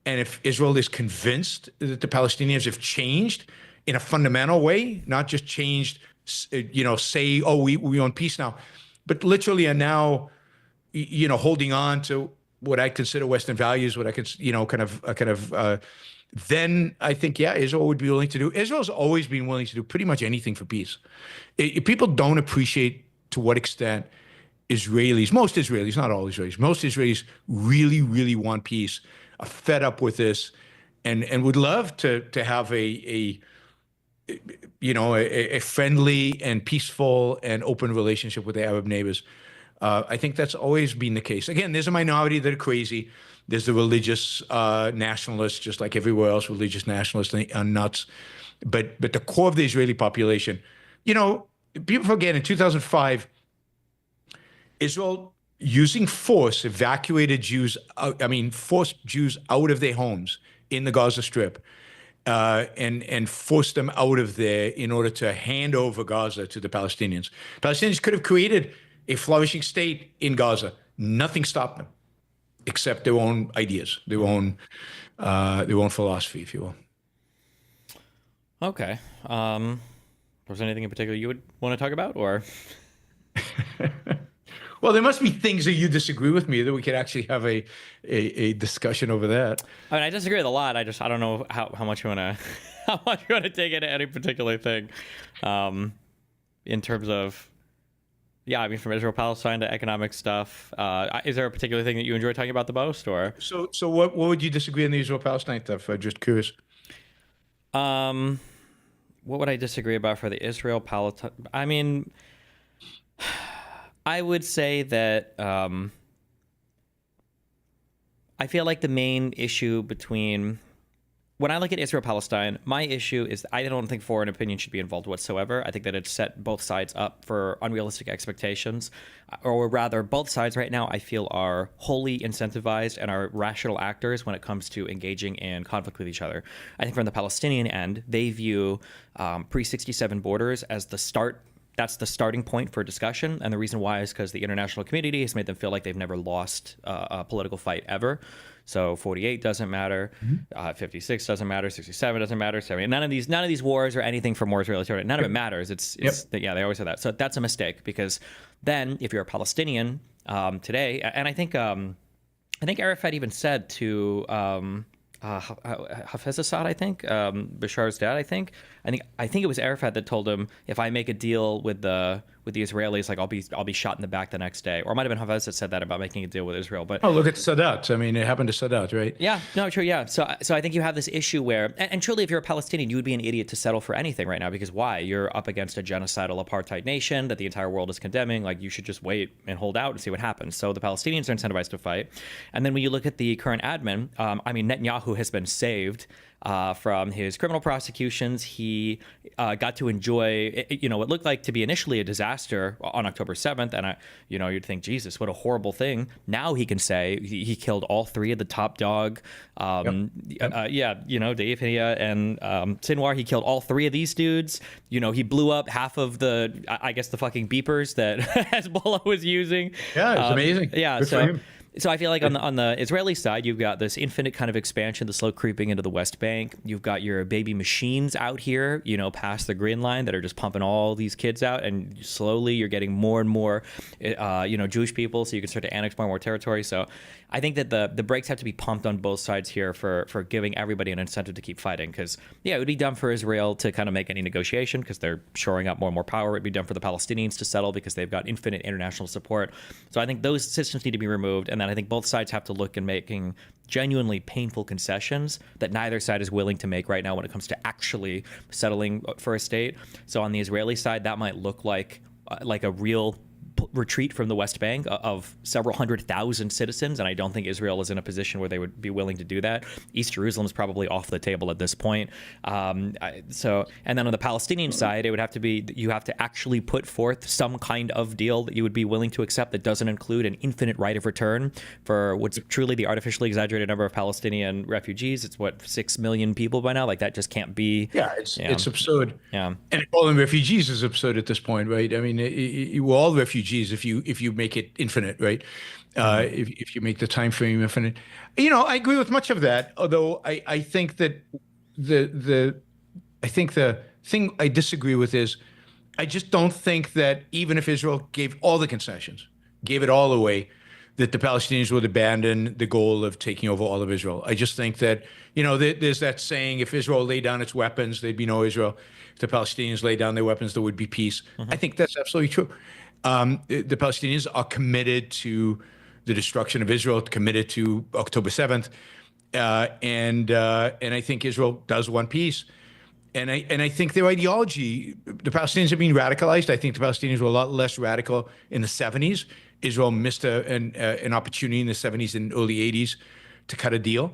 and if Israel is convinced that the Palestinians have changed in a fundamental way, not just changed, say, oh, we want peace now, but literally are now, holding on to what I consider Western values, what I consider, then I think, yeah, Israel would be willing to do. Israel's always been willing to do pretty much anything for peace. People don't appreciate to what extent most Israelis, not all Israelis, most Israelis really, really want peace, are fed up with this, and would love to have a friendly and peaceful and open relationship with the Arab neighbors. I think that's always been the case. Again, there's a minority that are crazy. There's the religious nationalists, just like everywhere else, religious nationalists are nuts. But the core of the Israeli population, people forget in 2005, Israel, using force, forced Jews out of their homes in the Gaza Strip, and forced them out of there in order to hand over Gaza to the Palestinians. Palestinians could have created a flourishing state in Gaza. Nothing stopped them, except their own ideas, their own philosophy, if you will. Okay. Was there anything in particular you would want to talk about, or? Well, there must be things that you disagree with me that we could actually have a discussion over that. I mean, I disagree with a lot. I don't know how much you want to take into any particular thing, in terms of, yeah, I mean, from Israel Palestine to economic stuff. Is there a particular thing that you enjoy talking about the most, or? So what would you disagree on the Israel Palestine stuff? Just curious. What would I disagree about for the Israel Palestine? I mean, I would say that I feel like the main issue between, when I look at Israel Palestine, my issue is I don't think foreign opinion should be involved whatsoever. I think that it's set both sides up for unrealistic expectations, or rather, both sides right now I feel are wholly incentivized and are rational actors when it comes to engaging in conflict with each other. I think from the Palestinian end, they view pre-67 borders as the start. That's the starting point for discussion. And the reason why is because the international community has made them feel like they've never lost a political fight ever. So 48 doesn't matter, 56 doesn't matter, 67 doesn't matter. 70, none of these wars or anything from war territory, none of it matters. Yeah, they always say that. So that's a mistake, because then if you're a Palestinian today, and I think Arafat even said to Hafez Assad, I think, Bashar's dad, I think it was Arafat that told him, if I make a deal with the Israelis, like I'll be shot in the back the next day. Or it might have been Hafez that said that about making a deal with Israel. But look at Sadat. I mean, it happened to Sadat, right? Yeah, no, true, yeah. So I think you have this issue where, and truly, if you're a Palestinian, you would be an idiot to settle for anything right now, because why? You're up against a genocidal apartheid nation that the entire world is condemning. Like, you should just wait and hold out and see what happens. So the Palestinians are incentivized to fight. And then when you look at the current admin, Netanyahu has been saved from his criminal prosecutions. He got to enjoy, what looked like to be initially a disaster on October 7th. And you'd think, Jesus, what a horrible thing. Now he can say he killed all three of the top dog. Dave Hania and Sinwar. He killed all three of these dudes. He blew up half of the fucking beepers that Hezbollah was using. Yeah, it's amazing. Yeah, good for him. So I feel like on the Israeli side, you've got this infinite kind of expansion, the slow creeping into the West Bank. You've got your baby machines out here, past the Green Line that are just pumping all these kids out, and slowly you're getting more and more, Jewish people, so you can start to annex more and more territory. So I think that the brakes have to be pumped on both sides here for giving everybody an incentive to keep fighting. Because it would be dumb for Israel to kind of make any negotiation because they're shoring up more and more power. It'd be dumb for the Palestinians to settle because they've got infinite international support. So I think those systems need to be removed, and then I think both sides have to look in making genuinely painful concessions that neither side is willing to make right now when it comes to actually settling for a state. So on the Israeli side, that might look like a real retreat from the West Bank of several 100,000 citizens, and I don't think Israel is in a position where they would be willing to do that. East Jerusalem is probably off the table at this point. And then on the Palestinian side, it would have to be you have to actually put forth some kind of deal that you would be willing to accept that doesn't include an infinite right of return for what's truly the artificially exaggerated number of Palestinian refugees. It's 6 million people by now. Like that just can't be. Yeah, it's absurd. Yeah, and calling refugees is absurd at this point, right? I mean, we're all refugees if you make it infinite, right? If you make the time frame infinite, I agree with much of that. Although I think that the thing I disagree with is I just don't think that even if Israel gave all the concessions, gave it all away, that the Palestinians would abandon the goal of taking over all of Israel. I just think that, there's that saying, if Israel laid down its weapons, there'd be no Israel. If the Palestinians laid down their weapons, there would be peace. I think that's absolutely true. The Palestinians are committed to the destruction of Israel, committed to October 7th. And I think Israel does want peace. And I think their ideology, the Palestinians have been radicalized. I think the Palestinians were a lot less radical in the 70s. Israel missed an opportunity in the 70s and early 80s to cut a deal.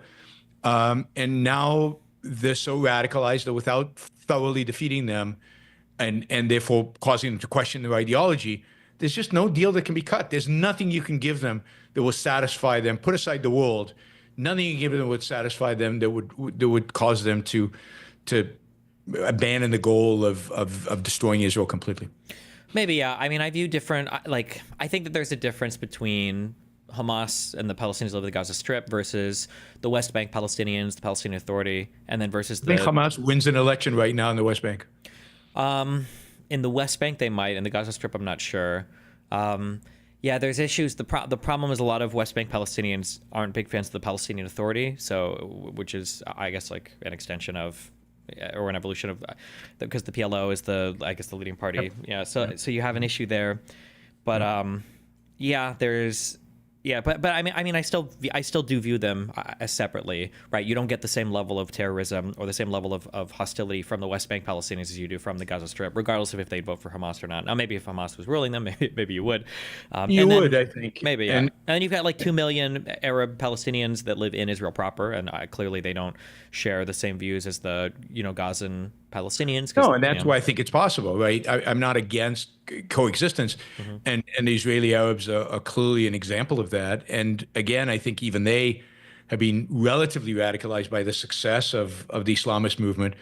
And now they're so radicalized that without thoroughly defeating them and therefore causing them to question their ideology, there's just no deal that can be cut. There's nothing you can give them that will satisfy them. Put aside the world, nothing you can give them would satisfy them that would cause them to abandon the goal of destroying Israel completely. Maybe, yeah. I mean, I view different, I think that there's a difference between Hamas and the Palestinians live in the Gaza Strip versus the West Bank Palestinians, the Palestinian Authority, and then versus I think Hamas wins an election right now in the West Bank. In the West Bank, they might. In the Gaza Strip, I'm not sure. Yeah, there's issues. The problem is a lot of West Bank Palestinians aren't big fans of the Palestinian Authority, which is, I guess, like an extension of, or an evolution of, because the PLO is the leading party. Yep. Yeah, so you have an issue there, but but I mean, I still do view them as separately, right? You don't get the same level of terrorism or the same level of hostility from the West Bank Palestinians as you do from the Gaza Strip, regardless of if they'd vote for Hamas or not. Now, maybe if Hamas was ruling them, maybe you would. You would, I think. Maybe, yeah. And then you've got like 2 million Arab Palestinians that live in Israel proper, and clearly they don't share the same views as the Gazan Palestinians. No, and that's why I think it's possible, right? I'm not against coexistence, and the Israeli Arabs are clearly an example of that. And again, I think even they have been relatively radicalized by the success of the Islamist movement.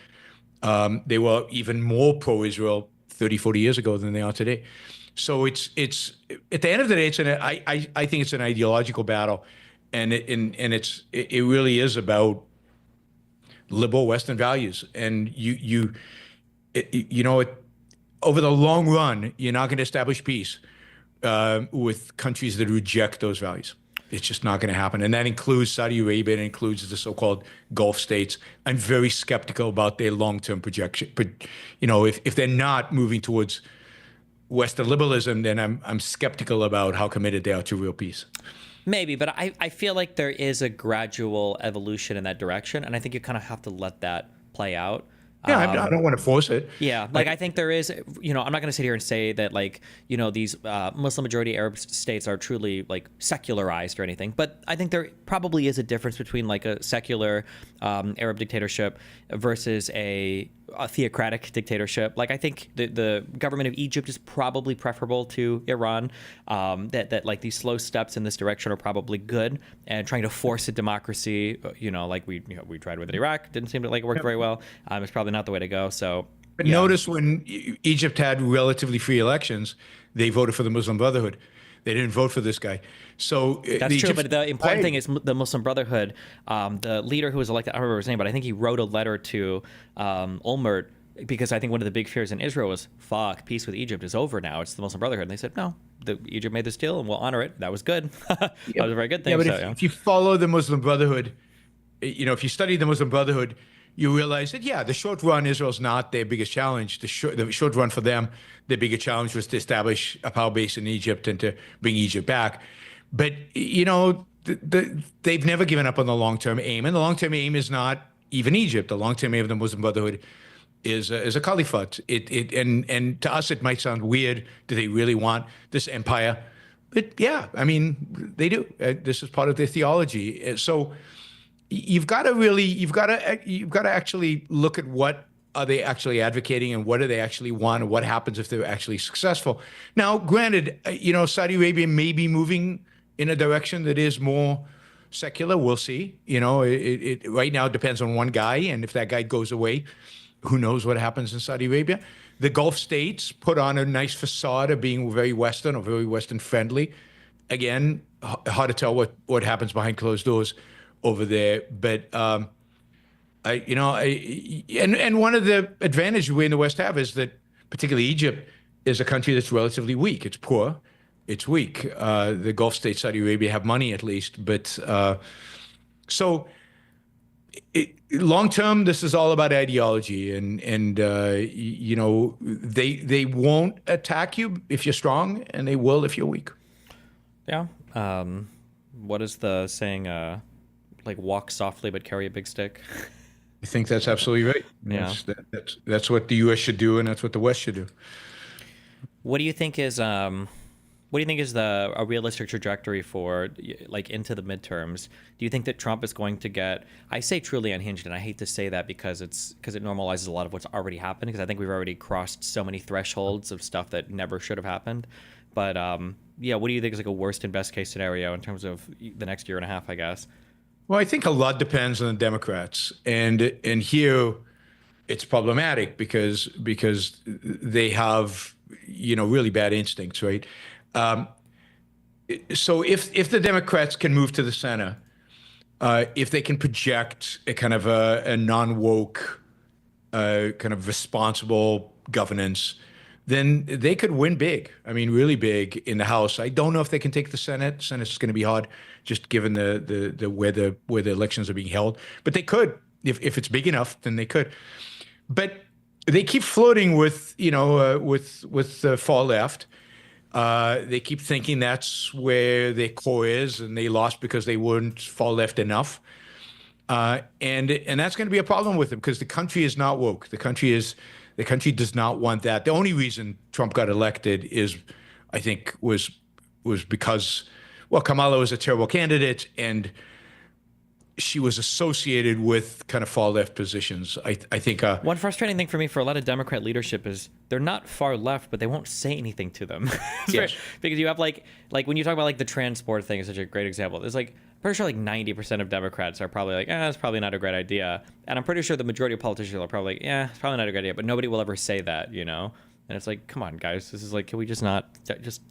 They were even more pro-Israel 30, 40 years ago than they are today. So it's at the end of the day, I think it's an ideological battle, and it really is about liberal Western values. And over the long run, you're not going to establish peace with countries that reject those values. It's just not going to happen. And that includes Saudi Arabia. It includes the so-called Gulf states. I'm very skeptical about their long-term projection. But, if they're not moving towards Western liberalism, then I'm skeptical about how committed they are to real peace. Maybe, but I feel like there is a gradual evolution in that direction, and I think you kind of have to let that play out. Yeah, I don't want to force it. Yeah, I think there is, I'm not going to sit here and say that, these Muslim majority Arab states are truly, secularized or anything. But I think there probably is a difference between, a secular Arab dictatorship versus a theocratic dictatorship. I think the government of Egypt is probably preferable to Iran. That these slow steps in this direction are probably good, and trying to force a democracy, we tried with Iraq, didn't seem to it worked very well. It's probably not the way to go. So, but notice when Egypt had relatively free elections, they voted for the Muslim Brotherhood. They didn't vote for this guy. So That's the true, but the important thing I- is the Muslim Brotherhood. The leader who was elected, I don't remember his name, but I think he wrote a letter to Olmert because I think one of the big fears in Israel was, fuck, peace with Egypt is over now. It's the Muslim Brotherhood. And they said, no, Egypt made this deal and we'll honor it. That was good. That was a very good thing. Yeah, but So, if you follow the Muslim Brotherhood, if you study the Muslim Brotherhood, you realize that, yeah, the short run, Israel's not their biggest challenge. The short run for them, their bigger challenge was to establish a power base in Egypt and to bring Egypt back. But, they've never given up on the long-term aim. And the long-term aim is not even Egypt. The long-term aim of the Muslim Brotherhood is a caliphate. And to us, it might sound weird. Do they really want this empire? But yeah, I mean, they do. This is part of their theology. So you've got to actually look at what are they actually advocating and what do they actually want and what happens if they're actually successful. Now, granted, Saudi Arabia may be moving in a direction that is more secular. We'll see. It right now depends on one guy, and if that guy goes away, who knows what happens in Saudi Arabia. The Gulf states put on a nice facade of being very Western or very Western friendly. Again, hard to tell what happens behind closed doors over there. But and one of the advantages we in the West have is that particularly Egypt is a country that's relatively weak. It's poor, it's weak. The Gulf states, Saudi Arabia, have money at least, but so. Long term, this is all about ideology, and they won't attack you if you're strong, and they will if you're weak. yeah. What is the saying? Like walk softly but carry a big stick. I think that's absolutely right. Yeah. That's what the U.S. should do, and that's what the West should do. What do you think is a realistic trajectory for like into the midterms? Do you think that Trump is going to get, I say truly unhinged, and I hate to say that because it normalizes a lot of what's already happened, because I think we've already crossed so many thresholds of stuff that never should have happened. But yeah, what do you think is like a worst and best case scenario in terms of the next year and a half, I guess? Well, I think a lot depends on the Democrats, and here it's problematic because they have really bad instincts, right? So if the Democrats can move to the center, if they can project a kind of a non-woke, kind of responsible governance, then they could win big. I mean, really big in the House. I don't know if they can take the Senate. Senate's going to be hard, just given the where the elections are being held. But they could, if it's big enough, then they could. But they keep floating with the far left. They keep thinking that's where their core is, and they lost because they weren't far left enough. And that's going to be a problem with them because the country is not woke. The country does not want that. The only reason Trump got elected is, I think, was because, well, Kamala was a terrible candidate, and she was associated with kind of far left positions. I think one frustrating thing for me for a lot of Democrat leadership is they're not far left, but they won't say anything to them. Yes. Because you have like when you talk about like the transport thing is such a great example. There's like I'm pretty sure like 90% of Democrats are probably like, that's probably not a great idea. And I'm pretty sure the majority of politicians are probably like, it's probably not a good idea, but nobody will ever say that, And it's like, come on, guys. This is like, can we can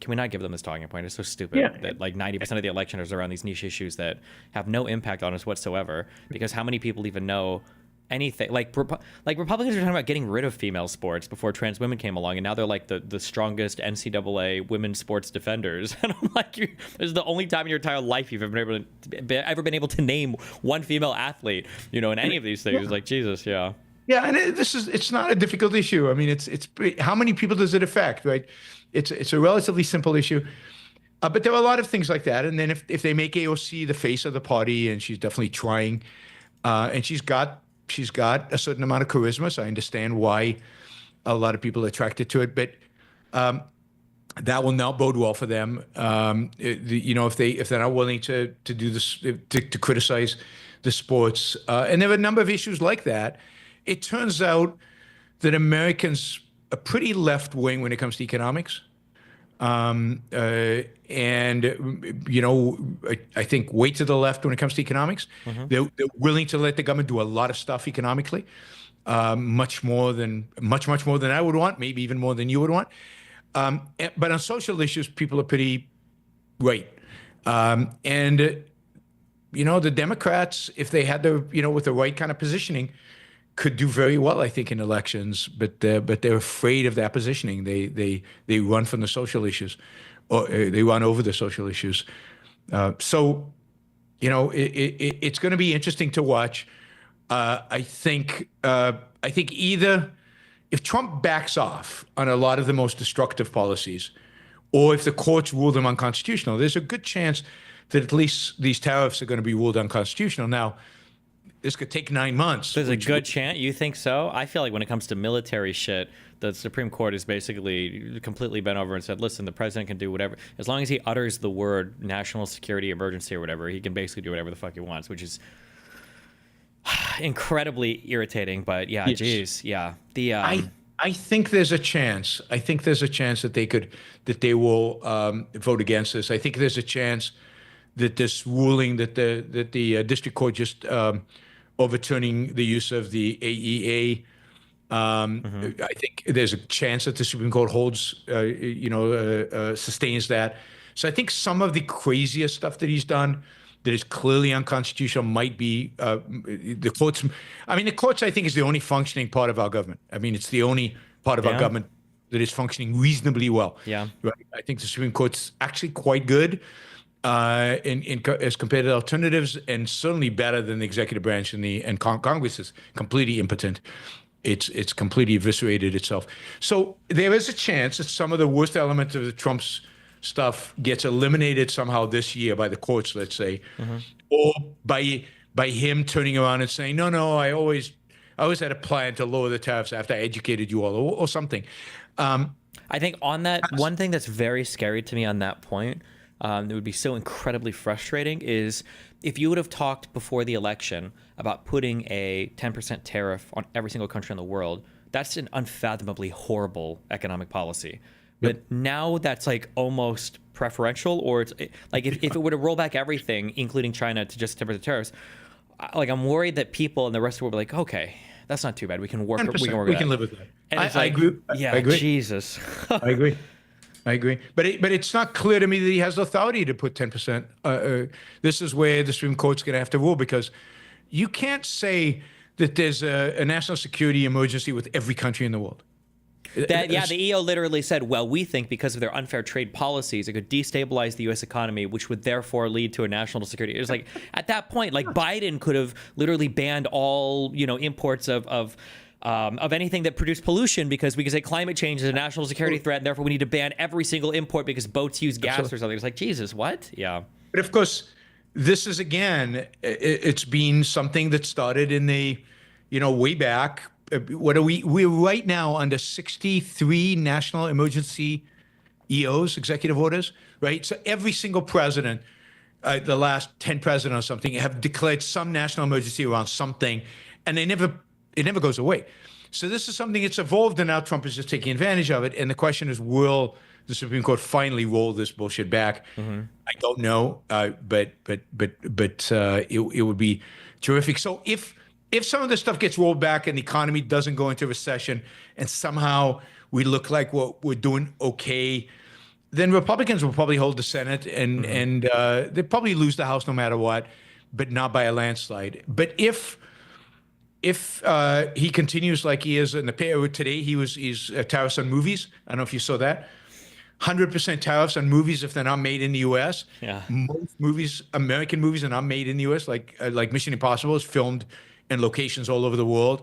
we not give them this talking point? It's so stupid that like 90% of the election is around these niche issues that have no impact on us whatsoever. Because how many people even know anything? Like Republicans are talking about getting rid of female sports before trans women came along, and now they're like the strongest NCAA women's sports defenders. And I'm like, this is the only time in your entire life you've ever been able to name one female athlete, in any of these things. It's like, Jesus, yeah. Yeah, and it's not a difficult issue. I mean, it's how many people does it affect, right? It's a relatively simple issue, but there are a lot of things like that. And then if they make AOC the face of the party, and she's definitely trying, and she's got a certain amount of charisma, so I understand why a lot of people are attracted to it. But that will not bode well for them. If they're not willing to do this, to criticize the sports, and there are a number of issues like that. It turns out that Americans are pretty left-wing when it comes to economics. I think way to the left when it comes to economics. Mm-hmm. They're willing to let the government do a lot of stuff economically, much more than I would want, maybe even more than you would want. But on social issues, people are pretty Right. And the Democrats, if they had with the right kind of positioning, could do very well, I think, in elections. But they're afraid of that positioning. They run from the social issues, or they run over the social issues. So it's going to be interesting to watch. I think either if Trump backs off on a lot of the most destructive policies, or if the courts rule them unconstitutional, there's a good chance that at least these tariffs are going to be ruled unconstitutional. Now, this could take 9 months. There's a good chance. You think so? I feel like when it comes to military shit, the Supreme Court has basically completely bent over and said, listen, the president can do whatever. As long as he utters the word national security emergency or whatever, he can basically do whatever the fuck he wants, which is incredibly irritating. But yeah, Yes. geez, yeah. I think there's a chance. I think there's a chance that they will vote against this. I think there's a chance that this ruling that the district court just overturning the use of the AEA. I think there's a chance that the Supreme Court sustains that. So I think some of the craziest stuff that he's done that is clearly unconstitutional might be the courts. I mean, the courts, I think, is the only functioning part of our government. I mean, it's the only part of our government that is functioning reasonably well. Yeah. Right? I think the Supreme Court's actually quite good as compared to alternatives, and certainly better than the executive branch, and Congress is completely impotent. It's completely eviscerated itself. So there is a chance that some of the worst elements of the Trump's stuff gets eliminated somehow this year by the courts, let's say, or by him turning around and saying, no, I always had a plan to lower the tariffs after I educated you all, or something. I think on that, one thing that's very scary to me on that point, that would be so incredibly frustrating, is if you would have talked before the election about putting a 10% tariff on every single country in the world, that's an unfathomably horrible economic policy. But now that's like almost preferential, or it's like if it were to roll back everything, including China, to just 10% tariffs, like I'm worried that people in the rest of the world will be like, okay, that's not too bad. We can work. We can live with that. And it's I agree. Yeah, I agree. Jesus. I agree. But it's not clear to me that he has the authority to put 10%. This is where the Supreme Court's going to have to rule, because you can't say that there's a national security emergency with every country in the world. The EO literally said, well, we think because of their unfair trade policies, it could destabilize the U.S. economy, which would therefore lead to a national security. It was like, at that point, like Biden could have literally banned all, imports of anything that produced pollution, because we could say climate change is a national security threat, and therefore we need to ban every single import because boats use gas or something. It's like, Jesus, what? Yeah. But of course, this is, again, it's been something that started in the, way back. What are we're right now under 63 national emergency EOs, executive orders, right? So every single president, the last 10 presidents or something, have declared some national emergency around something, and it never goes away. So this is something that's evolved, and now Trump is just taking advantage of it. And the question is, will the Supreme Court finally roll this bullshit back? I don't know, but it would be terrific. So if some of this stuff gets rolled back and the economy doesn't go into recession, and somehow we look like we're doing okay, then Republicans will probably hold the Senate, and they'll probably lose the House no matter what, but not by a landslide. But if he continues like he is in the pay today, he's tariffs on movies. I don't know if you saw that. 100% tariffs on movies if they're not made in the U.S. Yeah. Most movies, American movies, are not made in the U.S. Like Mission Impossible is filmed in locations all over the world,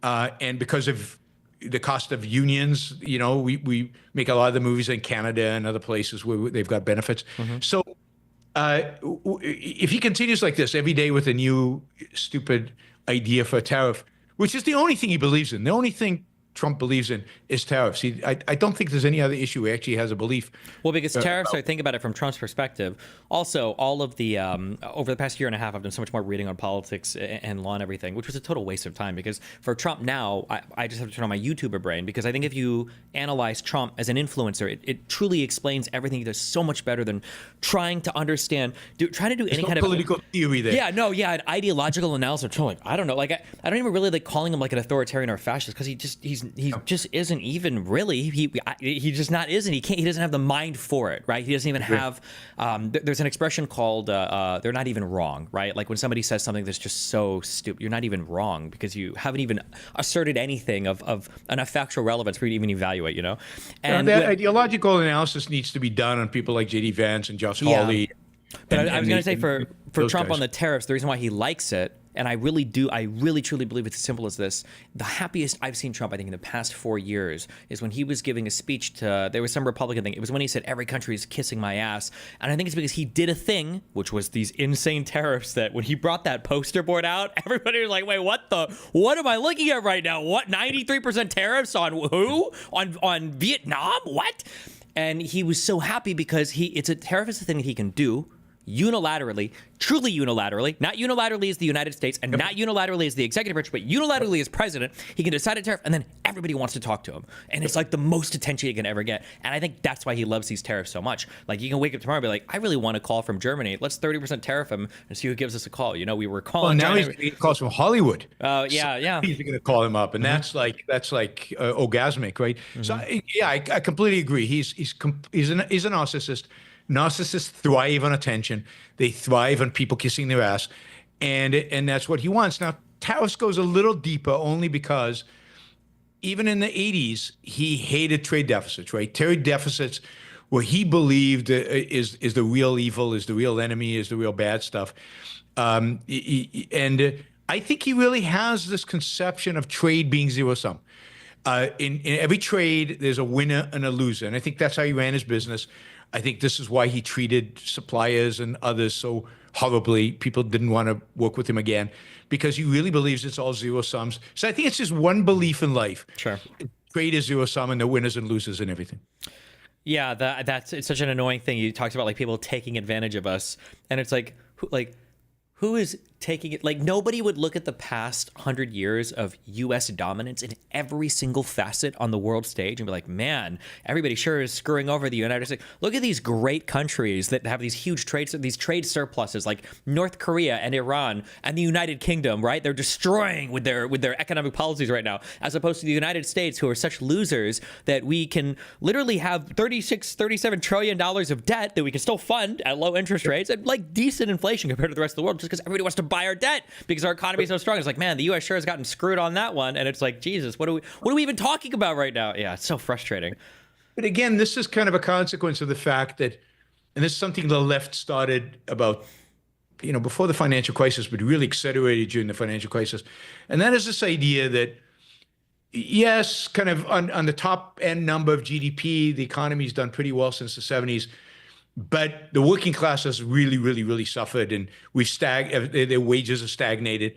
and because of the cost of unions, we make a lot of the movies in Canada and other places where they've got benefits. So if he continues like this every day with a new stupid idea for a tariff, which is the only thing he believes in, the only thing Trump believes in is tariffs. I don't think there's any other issue where he actually has a belief. Well, because tariffs, I think about it from Trump's perspective. Also, all of the, over the past year and a half, I've done so much more reading on politics and law and everything, which was a total waste of time, because for Trump now, I just have to turn on my YouTuber brain, because I think if you analyze Trump as an influencer, it truly explains everything he does so much better than trying to understand, trying to do any kind of political theory there. Yeah, no, yeah, an ideological analysis of Trump. Like, I don't know, like I don't even really like calling him like an authoritarian or a fascist, because he's he just isn't even really. He just not isn't. He doesn't have the mind for it, right? He doesn't even have. There's an expression called "they're not even wrong," right? Like when somebody says something that's just so stupid, you're not even wrong because you haven't even asserted anything of enough factual relevance for you to even evaluate. You know, and that ideological analysis needs to be done on people like J.D. Vance and Josh Hawley. But I was going to say for Trump guys. on the tariffs, the reason why he likes it, and I really truly believe it's as simple as this. The happiest I've seen Trump, I think, in the past 4 years is when he was giving a speech to, there was some Republican thing. It was when he said, every country is kissing my ass. And I think it's because he did a thing, which was these insane tariffs that when he brought that poster board out, everybody was like, wait, what am I looking at right now? What, 93% tariffs on who? On Vietnam? What? And he was so happy because it's a tariff is a thing that he can do unilaterally, truly unilaterally, not unilaterally as the United States and not unilaterally as the executive branch, but unilaterally as president. He can decide a tariff and then everybody wants to talk to him. And it's like the most attention he can ever get. And I think that's why he loves these tariffs so much. Like you can wake up tomorrow and be like, I really want a call from Germany. Let's 30% tariff him and see who gives us a call. You know, we were calling. Well, now he's getting calls from Hollywood. Oh, yeah. He's going to call him up. And that's like orgasmic, right? So I completely agree. He's a narcissist. Narcissists thrive on attention. They thrive on people kissing their ass, and that's what he wants. Now, tariffs goes a little deeper only because even in the 80s, he hated trade deficits, right? Trade deficits, where he believed is the real evil, is the real enemy, is the real bad stuff. And I think he really has this conception of trade being zero sum. In every trade, there's a winner and a loser, and I think that's how he ran his business. I think this is why he treated suppliers and others so horribly. People didn't want to work with him again because he really believes it's all zero sums. So I think it's just one belief in life. Sure. Trade is zero sum and the winners and losers and everything. Yeah, it's such an annoying thing. You talked about like people taking advantage of us, and it's like who is taking it? Like nobody would look at the past 100 years of U.S. dominance in every single facet on the world stage and be like, man, everybody sure is screwing over the United States. Look at these great countries that have these huge these trade surpluses, like North Korea and Iran and the United Kingdom, right? They're destroying with their economic policies right now, as opposed to the United States, who are such losers that we can literally have $37 trillion of debt that we can still fund at low interest rates and like decent inflation compared to the rest of the world, just because everybody wants to buy our debt because our economy is so strong. It's like, man, the U.S. sure has gotten screwed on that one. And it's like, Jesus, what are we even talking about right now? Yeah, it's so frustrating. But again, this is kind of a consequence of the fact that, and this is something the left started about, before the financial crisis, but really accelerated during the financial crisis. And that is this idea that, yes, kind of on the top end number of GDP, the economy's done pretty well since the 70s. But the working class has really, really, really suffered, and their wages are stagnated,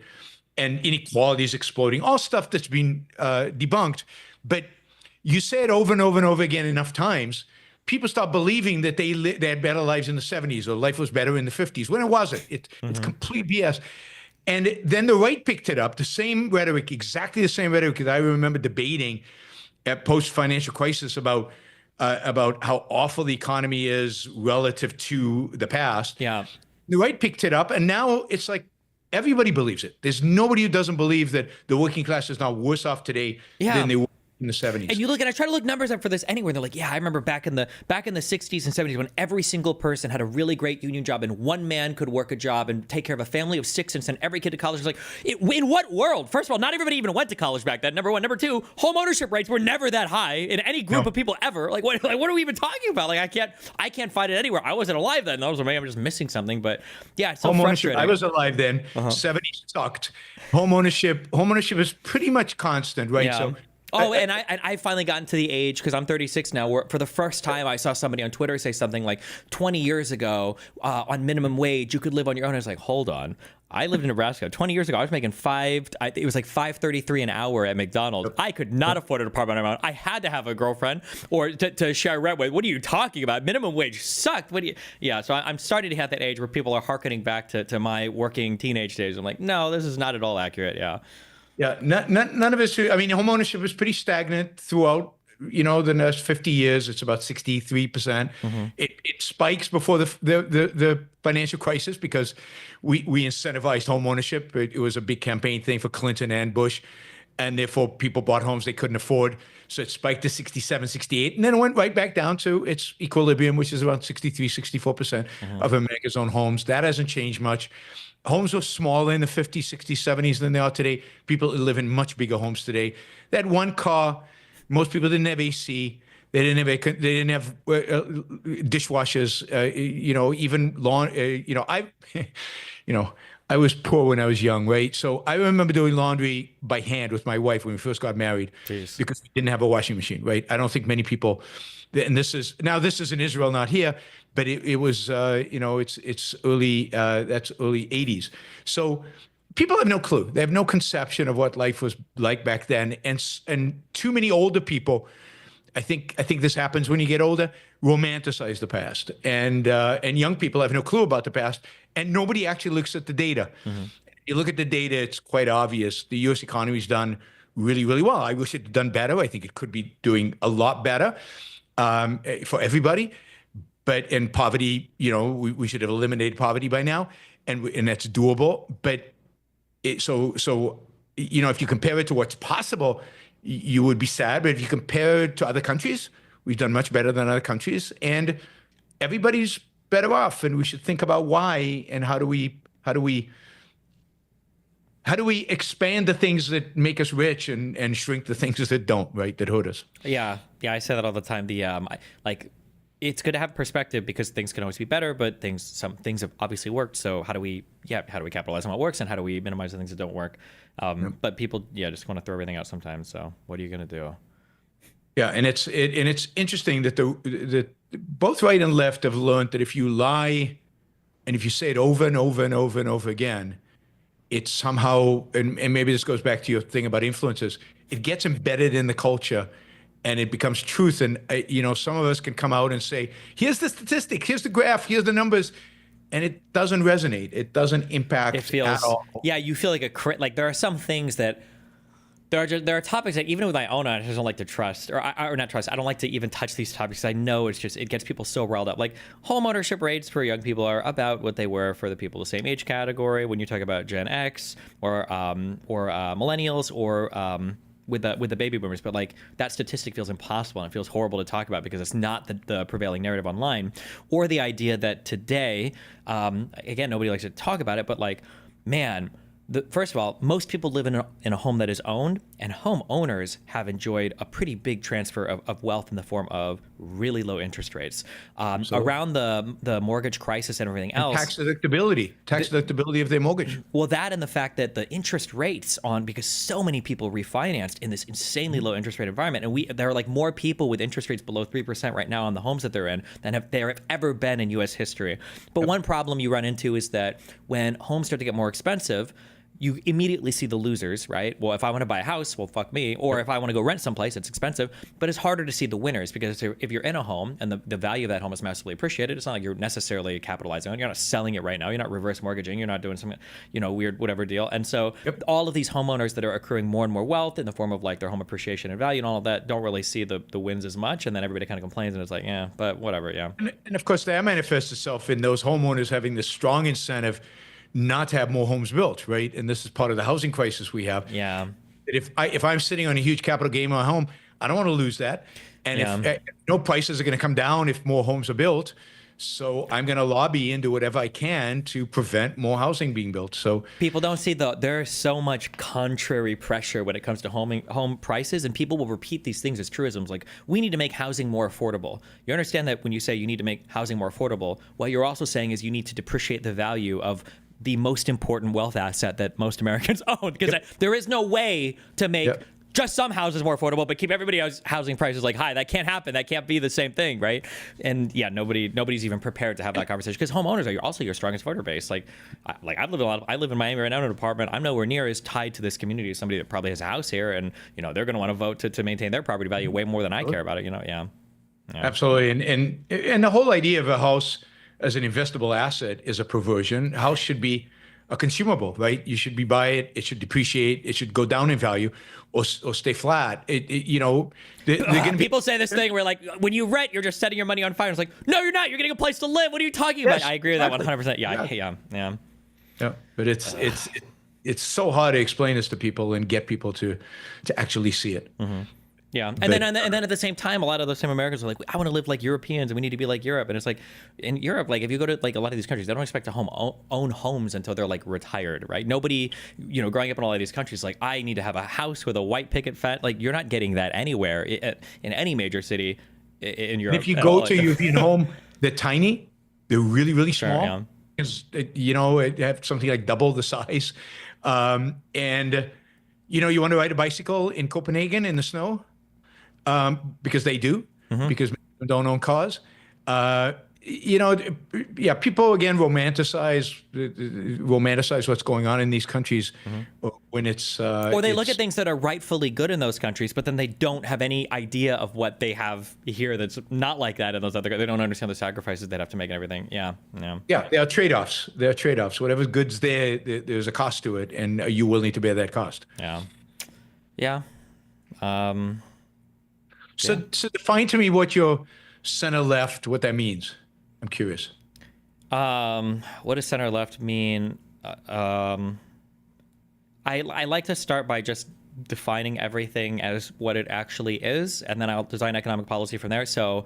and inequality is exploding. All stuff that's been debunked. But you say it over and over and over again enough times, people start believing that they had better lives in the 70s or life was better in the 50s, when it wasn't. It's complete BS. And then the right picked it up, the same rhetoric, exactly the same rhetoric that I remember debating at post-financial crisis about how awful the economy is relative to the past. Yeah. The right picked it up, and now it's like everybody believes it. There's nobody who doesn't believe that the working class is now worse off today than they were in the 70s. And you look, and I try to look numbers up for this anywhere. They're like, yeah, I remember back in the 60s and 70s when every single person had a really great union job and one man could work a job and take care of a family of 6 and send every kid to college. It's like, in what world? First of all, not everybody even went to college back then. Number one. Number two, home ownership rates were never that high in any group of people ever. Like, what are we even talking about? Like, I can't find it anywhere. I wasn't alive then. Maybe I'm just missing something. But yeah, it's so frustrating. I was alive then. 70s sucked. Home ownership is pretty much constant, right? Yeah. So. Oh, and I finally gotten to the age, because I'm 36 now, where for the first time I saw somebody on Twitter say something like 20 years ago on minimum wage, you could live on your own. I was like, hold on. I lived in Nebraska 20 years ago. I was making it was like $5.33 an hour at McDonald's. I could not afford an apartment on my own. I had to have a girlfriend or to share rent with. What are you talking about? Minimum wage sucked. So I'm starting to have that age where people are hearkening back to my working teenage days. I'm like, no, this is not at all accurate. Yeah. Yeah, none of us. I mean, home ownership is pretty stagnant throughout. The next 50 years, it's about 63%. It spikes before the financial crisis because we incentivized home ownership. It was a big campaign thing for Clinton and Bush, and therefore people bought homes they couldn't afford. So it spiked to 67, 68, and then it went right back down to its equilibrium, which is around 63, 64% of America's own homes. That hasn't changed much. Homes were smaller in the 50s, 60s, 70s than they are today. People live in much bigger homes today. They had one car. Most people didn't have AC. They didn't have dishwashers. Even lawn. I was poor when I was young, right? So I remember doing laundry by hand with my wife when we first got married. Jeez. Because we didn't have a washing machine, right? I don't think many people, and this is in Israel, not here, but it was, it's early, that's early 80s. So people have no clue. They have no conception of what life was like back then. And too many older people, I think this happens when you get older, romanticize the past. And young people have no clue about the past. And nobody actually looks at the data. You look at the data, it's quite obvious. The U.S. economy's done really, really well. I wish it had done better. I think it could be doing a lot better for everybody. But in poverty, we should have eliminated poverty by now, and that's doable. But if you compare it to what's possible, you would be sad. But if you compare it to other countries, we've done much better than other countries, and everybody's better off. And we should think about why and how do we expand the things that make us rich and shrink the things that don't, right? That hurt us. Yeah, I say that all the time. It's good to have perspective because things can always be better, but some things have obviously worked. So how do we capitalize on what works, and how do we minimize the things that don't work? But people, just want to throw everything out sometimes. So what are you going to do? Yeah, and it's interesting that that both right and left have learned that if you lie, and if you say it over and over and over and over again, it's somehow, and maybe this goes back to your thing about influences, it gets embedded in the culture. And it becomes truth. And, some of us can come out and say, here's the statistic, here's the graph, here's the numbers. And it doesn't resonate. It doesn't impact at all. Yeah, you feel like there are some things that, there are topics that even with my own eyes, I just don't like to trust, or not trust. I don't like to even touch these topics because I know it gets people so riled up. Like home ownership rates for young people are about what they were for the people the same age category. When you talk about Gen X or millennials or with the baby boomers, but like that statistic feels impossible and it feels horrible to talk about because it's not the prevailing narrative online, or the idea that today, again, nobody likes to talk about it, but like, man, first of all, most people live in a home that is owned, and home owners have enjoyed a pretty big transfer of wealth in the form of really low interest rates. Around the mortgage crisis and everything else. Tax deductibility of their mortgage. Well, that and the fact that the interest rates because so many people refinanced in this insanely low interest rate environment, and there are like more people with interest rates below 3% right now on the homes that they're in than there have ever been in U.S. history. But one problem you run into is that when homes start to get more expensive, you immediately see the losers, right? Well, if I want to buy a house, well, fuck me. Or if I want to go rent someplace, it's expensive. But it's harder to see the winners because if you're in a home and the value of that home is massively appreciated, it's not like you're necessarily capitalizing on it. You're not selling it right now. You're not reverse mortgaging. You're not doing some, weird whatever deal. And so all of these homeowners that are accruing more and more wealth in the form of like their home appreciation and value and all of that don't really see the wins as much. And then everybody kind of complains and it's like, yeah, but whatever, yeah. And of course, that manifests itself in those homeowners having this strong incentive not to have more homes built, right? And this is part of the housing crisis we have. Yeah. If I'm sitting on a huge capital gain on my home, I don't want to lose that. And if no prices are going to come down if more homes are built, so I'm going to lobby and do whatever I can to prevent more housing being built. So people don't see there's so much contrary pressure when it comes to home prices, and people will repeat these things as truisms like, we need to make housing more affordable. You understand that when you say you need to make housing more affordable, what you're also saying is you need to depreciate the value of the most important wealth asset that most Americans own, because there is no way to make just some houses more affordable, but keep everybody else's housing prices like high. That can't happen. That can't be the same thing, right? And nobody's even prepared to have that conversation because homeowners are also your strongest voter base. I live in Miami right now in an apartment. I'm nowhere near as tied to this community as somebody that probably has a house here, and they're going to want to vote to maintain their property value way more than I care about it. Yeah. Absolutely, and the whole idea of a house as an investable asset is a perversion. A house should be a consumable, right? You should buy it. It should depreciate. It should go down in value, or stay flat. People say this thing where like when you rent, you're just setting your money on fire. It's like, no, you're not. You're getting a place to live. What are you talking about? I agree with that 100%. Yeah, Yeah, but it's so hard to explain this to people and get people to actually see it. Yeah, and But then at the same time, a lot of those same Americans are like, I want to live like Europeans, and we need to be like Europe. And it's like, in Europe, like if you go to like a lot of these countries, they don't expect to own homes until they're like retired, right? Nobody, growing up in all of these countries, like I need to have a house with a white picket fence. Like you're not getting that anywhere in any major city in Europe if you at go all. to a European home, they're tiny, they're really, really Sure, small. yeah. Because it have something like double the size. And you want to ride a bicycle in Copenhagen in the snow? Because they do, because they don't own cars. Uh, yeah, people again romanticize what's going on in these countries when Or they look at it's things that are rightfully good in those countries, but then they don't have any idea of what they have here that's not like that in those other. They don't understand the sacrifices they'd have to make and everything. Yeah, yeah. yeah, there are trade-offs. There are trade-offs. Whatever's good's there's a cost to it, and are you willing to bear that cost? Yeah. Yeah. Um, So define to me what your center left, what that means. I'm curious. what does center left mean? I like to start by just defining everything as what it actually is, and then I'll design economic policy from there. So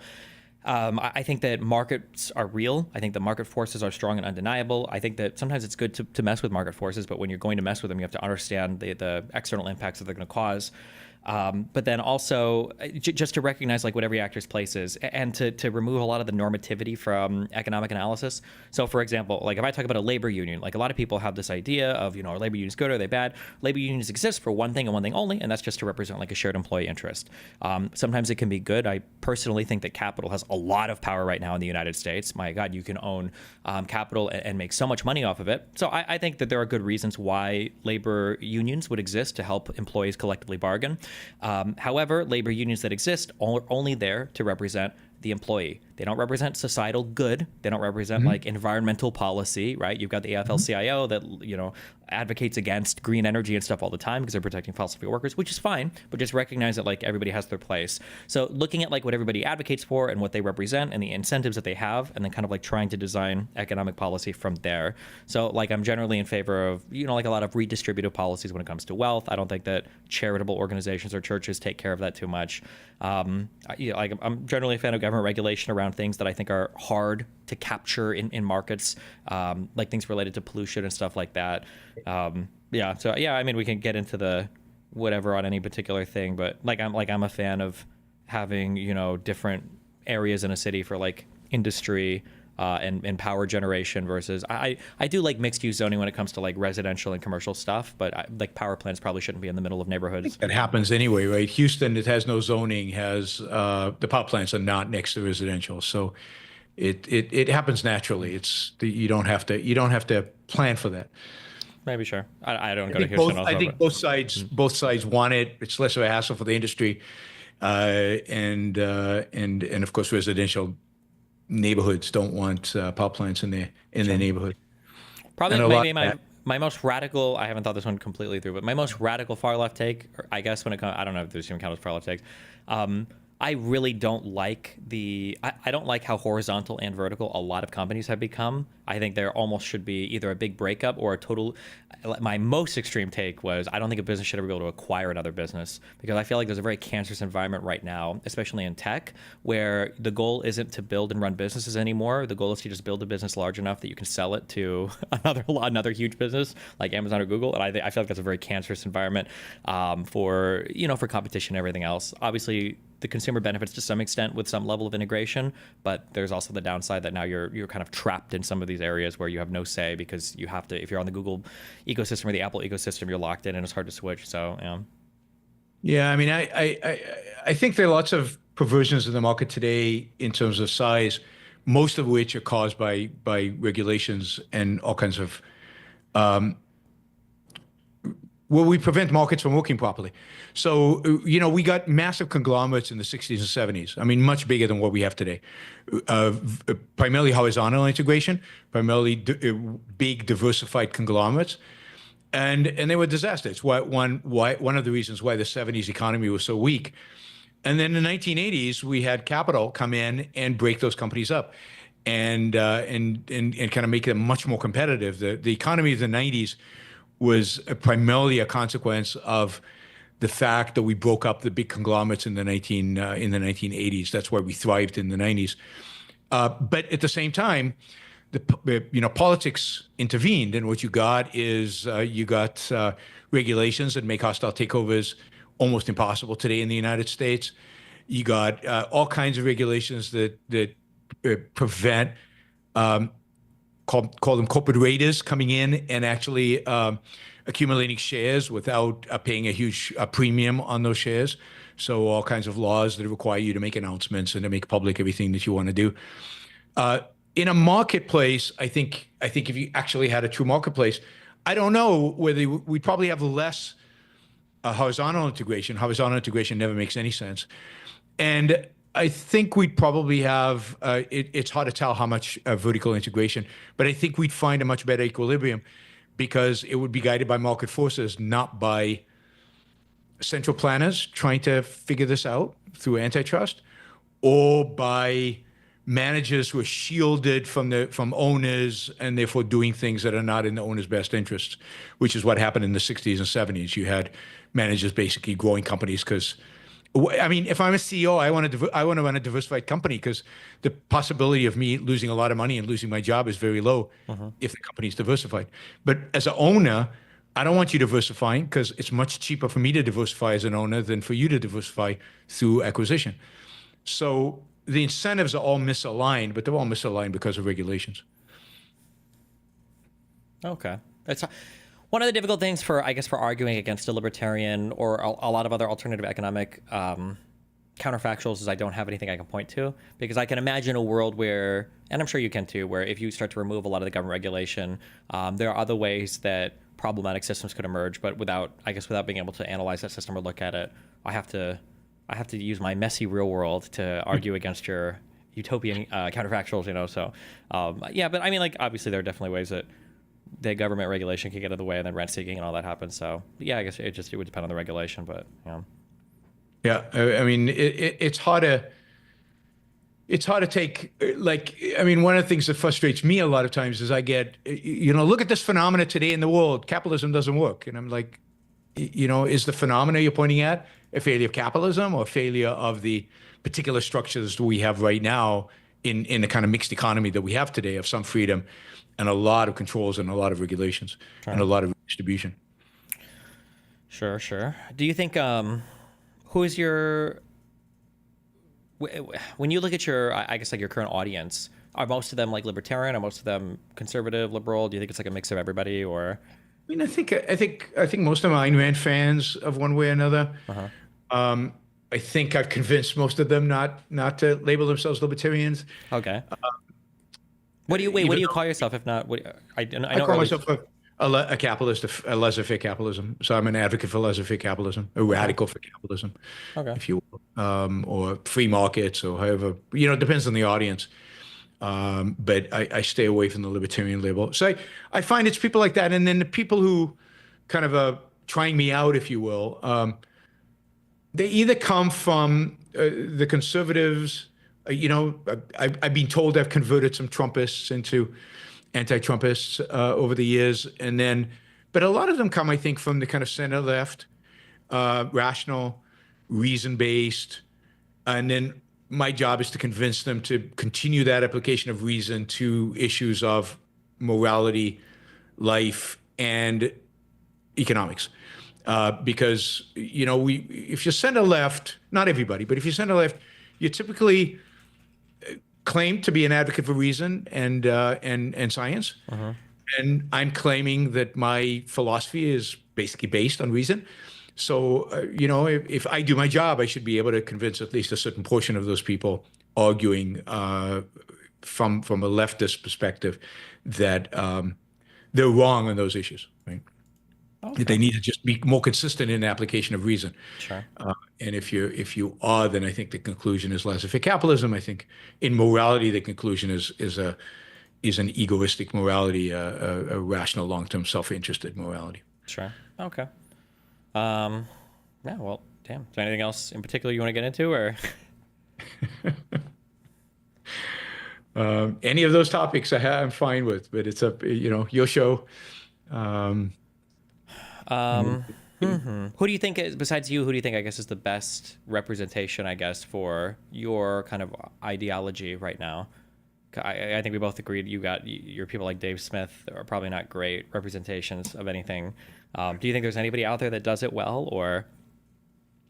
I think that markets are real. I think the market forces are strong and undeniable. I think that sometimes it's good to mess with market forces, but when you're going to mess with them, you have to understand the external impacts that they're going to cause. But then also just to recognize like what every actor's place is, and to remove a lot of the normativity from economic analysis. So for example, like if I talk about a labor union, like a lot of people have this idea of, are labor unions good or are they bad? Labor unions exist for one thing and one thing only, and that's just to represent like a shared employee interest. Sometimes it can be good. I personally think that capital has a lot of power right now in the United States. My God, you can own capital and make so much money off of it. So I think that there are good reasons why labor unions would exist to help employees collectively bargain. However, labor unions that exist are only there to represent the employee. They don't represent societal good. They don't represent like environmental policy, right? You've got the AFL-CIO that, advocates against green energy and stuff all the time because they're protecting fossil fuel workers, which is fine, but just recognize that like everybody has their place. So looking at like what everybody advocates for and what they represent and the incentives that they have, and then kind of like trying to design economic policy from there. So like I'm generally in favor of, like a lot of redistributive policies when it comes to wealth. I don't think that charitable organizations or churches take care of that too much. I'm generally a fan of government regulation around things that I think are hard to capture in markets, like things related to pollution and stuff like that. I mean, we can get into the whatever on any particular thing, but I'm a fan of having, different areas in a city for like industry and power generation versus I do like mixed use zoning when it comes to like residential and commercial stuff, but like power plants probably shouldn't be in the middle of neighborhoods. That happens anyway, right? Houston, it has no zoning, has the power plants are not next to residential, so it happens naturally. You don't have to plan for that. Maybe, sure. I don't go to Houston also. I think both sides want it. It's less of a hassle for the industry, and of course residential neighborhoods don't want power plants in their neighborhood. Probably maybe my most radical, I haven't thought this one completely through, but my most radical far left take, or I guess when it comes, I don't know if there's even count as far left takes. I really don't like I don't like how horizontal and vertical a lot of companies have become. I think there almost should be either a big breakup or a total. My most extreme take was I don't think a business should ever be able to acquire another business, because I feel like there's a very cancerous environment right now, especially in tech, where the goal isn't to build and run businesses anymore. The goal is to just build a business large enough that you can sell it to another huge business like Amazon or Google. And I feel like that's a very cancerous environment for competition and everything else. Obviously, the consumer benefits to some extent with some level of integration, but there's also the downside that now you're kind of trapped in some of these areas where you have no say, because you have to, if you're on the Google ecosystem or the Apple ecosystem, you're locked in and it's hard to switch. So yeah, I mean, I think there are lots of perversions in the market today in terms of size, most of which are caused by regulations and all kinds of we prevent markets from working properly. So, we got massive conglomerates in the 60s and 70s. I mean, much bigger than what we have today. Primarily horizontal integration, primarily big diversified conglomerates. And they were disasters. One of the reasons why the 70s economy was so weak. And then in the 1980s, we had capital come in and break those companies up and kind of make them much more competitive. The economy of the 90s was primarily a consequence of the fact that we broke up the big conglomerates in the 1980s. That's why we thrived in the 90s. But at the same time, politics intervened, and what you got is regulations that make hostile takeovers almost impossible today in the United States. You got all kinds of regulations that prevent call them corporate raiders coming in and actually accumulating shares without paying a huge premium on those shares. So all kinds of laws that require you to make announcements and to make public everything that you want to do. In a marketplace, I think if you actually had a true marketplace, I don't know whether we'd probably have less horizontal integration. Horizontal integration never makes any sense. And I think we'd probably have, it's hard to tell how much vertical integration, but I think we'd find a much better equilibrium because it would be guided by market forces, not by central planners trying to figure this out through antitrust, or by managers who are shielded from owners and therefore doing things that are not in the owner's best interests, which is what happened in the 60s and 70s. You had managers basically growing companies because, I mean, if I'm a CEO, I want to run a diversified company because the possibility of me losing a lot of money and losing my job is very low if the company is diversified. But as an owner, I don't want you diversifying because it's much cheaper for me to diversify as an owner than for you to diversify through acquisition. So the incentives are all misaligned, but they're all misaligned because of regulations. Okay. That's one of the difficult things for arguing against a libertarian or a lot of other alternative economic counterfactuals is I don't have anything I can point to, because I can imagine a world where, and I'm sure you can too, where if you start to remove a lot of the government regulation, there are other ways that problematic systems could emerge, but without being able to analyze that system or look at it, I have to use my messy real world to argue against your utopian counterfactuals, So, yeah, but I mean, like, obviously there are definitely ways that the government regulation can get in the way and then rent seeking and all that happens. So, yeah, I guess it would depend on the regulation, but yeah. Yeah, I mean, it's hard to take, like, I mean, one of the things that frustrates me a lot of times is I get, look at this phenomena today in the world. Capitalism doesn't work. And I'm like, is the phenomena you're pointing at a failure of capitalism or a failure of the particular structures that we have right now in the kind of mixed economy that we have today of some freedom and a lot of controls and a lot of regulations and a lot of distribution? Sure. Do you think, who is your, when you look at your, I guess, like your current audience, are most of them like libertarian? Are most of them conservative, liberal? Do you think it's like a mix of everybody, or? I mean, I think most of them are Ayn Rand fans of one way or another. I think I've convinced most of them not to label themselves libertarians. Okay. What do you call yourself? If not, I call myself a capitalist, a laissez-faire capitalism. So I'm an advocate for laissez-faire capitalism, a radical for capitalism, if you will, or free markets, or however. It depends on the audience. But I stay away from the libertarian label. So I find it's people like that. And then the people who kind of trying me out, if you will, they either come from the conservatives. I've been told I've converted some Trumpists into anti-Trumpists over the years. But a lot of them come, I think, from the kind of center left, rational, reason-based. And then my job is to convince them to continue that application of reason to issues of morality, life, and economics. Because, if you send a left, not everybody, but if you send a left, you typically claim to be an advocate for reason and science. And I'm claiming that my philosophy is basically based on reason. So, if I do my job, I should be able to convince at least a certain portion of those people arguing from a leftist perspective that they're wrong on those issues, right? Okay. That they need to just be more consistent in the application of reason. Sure. And if you are, then I think the conclusion is laissez-faire capitalism. I think in morality, the conclusion is an egoistic morality, a rational, long-term, self-interested morality. Sure. Okay. Yeah. Well, damn. Is there anything else in particular you want to get into, or? Any of those topics I'm fine with, but it's up, your show. Who do you think is, besides you, who do you think, I guess, is the best representation, I guess, for your kind of ideology right now? I think we both agreed your people like Dave Smith are probably not great representations of anything. Do you think there's anybody out there that does it well, or?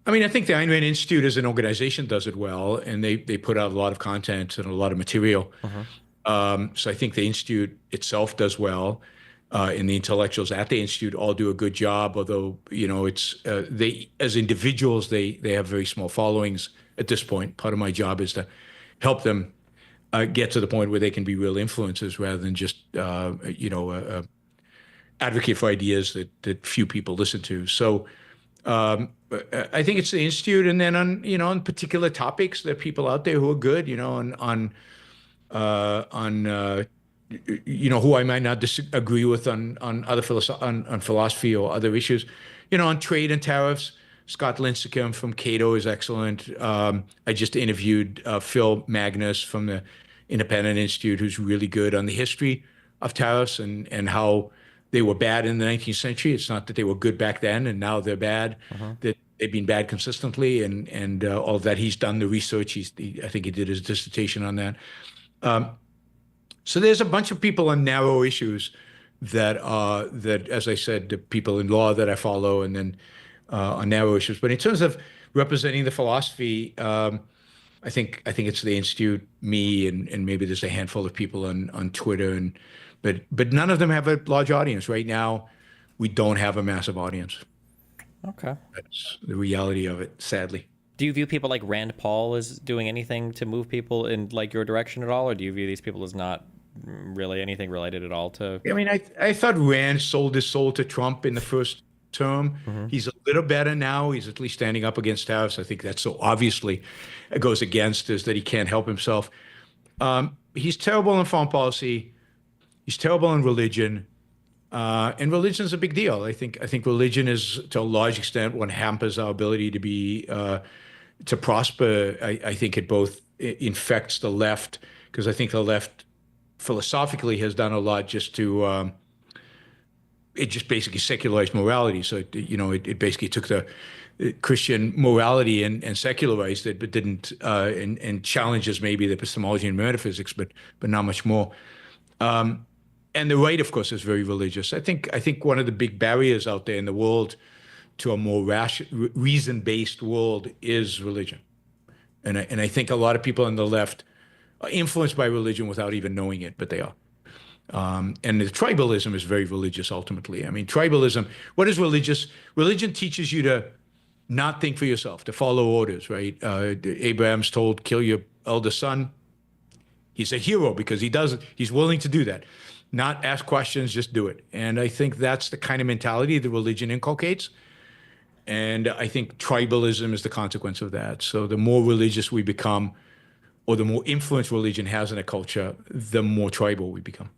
I mean, I think the Ayn Rand Institute as an organization does it well, and they put out a lot of content and a lot of material. Mhm. So I think the Institute itself does well, and the intellectuals at the Institute all do a good job. Although, it's they as individuals they have very small followings at this point. Part of my job is to help them get to the point where they can be real influencers rather than just advocate for ideas that few people listen to. So I think it's the Institute, and then on particular topics, there are people out there who are good, on who I might not disagree with on other on philosophy or other issues, on trade and tariffs. Scott Lincecum from Cato is excellent. I just interviewed Phil Magnus from the Independent Institute, who's really good on the history of tariffs and how they were bad in the 19th century. It's not that they were good back then and now they're bad. That they've been bad consistently, and all of that. He's done the research. I think he did his dissertation on that. So there's a bunch of people on narrow issues that, as I said, the people in law that I follow, and then on narrow issues. But in terms of representing the philosophy, I think it's the Institute, me, and maybe there's a handful of people on Twitter, but none of them have a large audience right now. We don't have a massive audience. Okay. That's the reality of it, sadly. Do you view people like Rand Paul as doing anything to move people in like your direction at all, or do you view these people as not really anything related at all to? I mean, I thought Rand sold his soul to Trump in the first term. He's a little better now. He's at least standing up against tariffs. I think that so obviously goes against is that he can't help himself. He's terrible in foreign policy. He's terrible in religion. And religion is a big deal. I think religion is, to a large extent, what hampers our ability to be to prosper. I think it both infects the left, because I think the left philosophically has done a lot just to it just basically secularized morality. So it basically took the Christian morality and secularized it, but didn't and challenges maybe the epistemology and metaphysics, but not much more. And the right, of course, is very religious. I think one of the big barriers out there in the world to a more reason-based world is religion. And I think a lot of people on the left are influenced by religion without even knowing it, but they are. And the tribalism is very religious, ultimately. I mean, tribalism, what is religious? Religion teaches you to not think for yourself, to follow orders, right? Abraham's told, kill your eldest son. He's a hero because he's willing to do that. Not ask questions, just do it. And I think that's the kind of mentality that religion inculcates. And I think tribalism is the consequence of that. So the more religious we become, or the more influence religion has in a culture, the more tribal we become.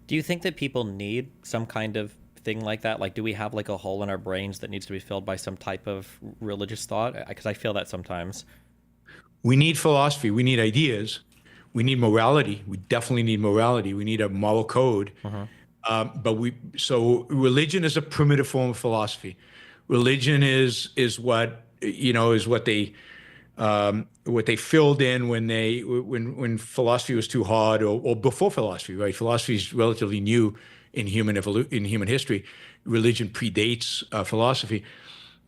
Do you think that people need some kind of thing like that? Like, do we have like a hole in our brains that needs to be filled by some type of religious thought? Because I feel that sometimes. We need philosophy. We need ideas. We need morality. We definitely need morality. We need a moral code. So religion is a primitive form of philosophy. Religion is what they filled in when philosophy was too hard, or before philosophy, right? Philosophy is relatively new in human history. Religion predates philosophy.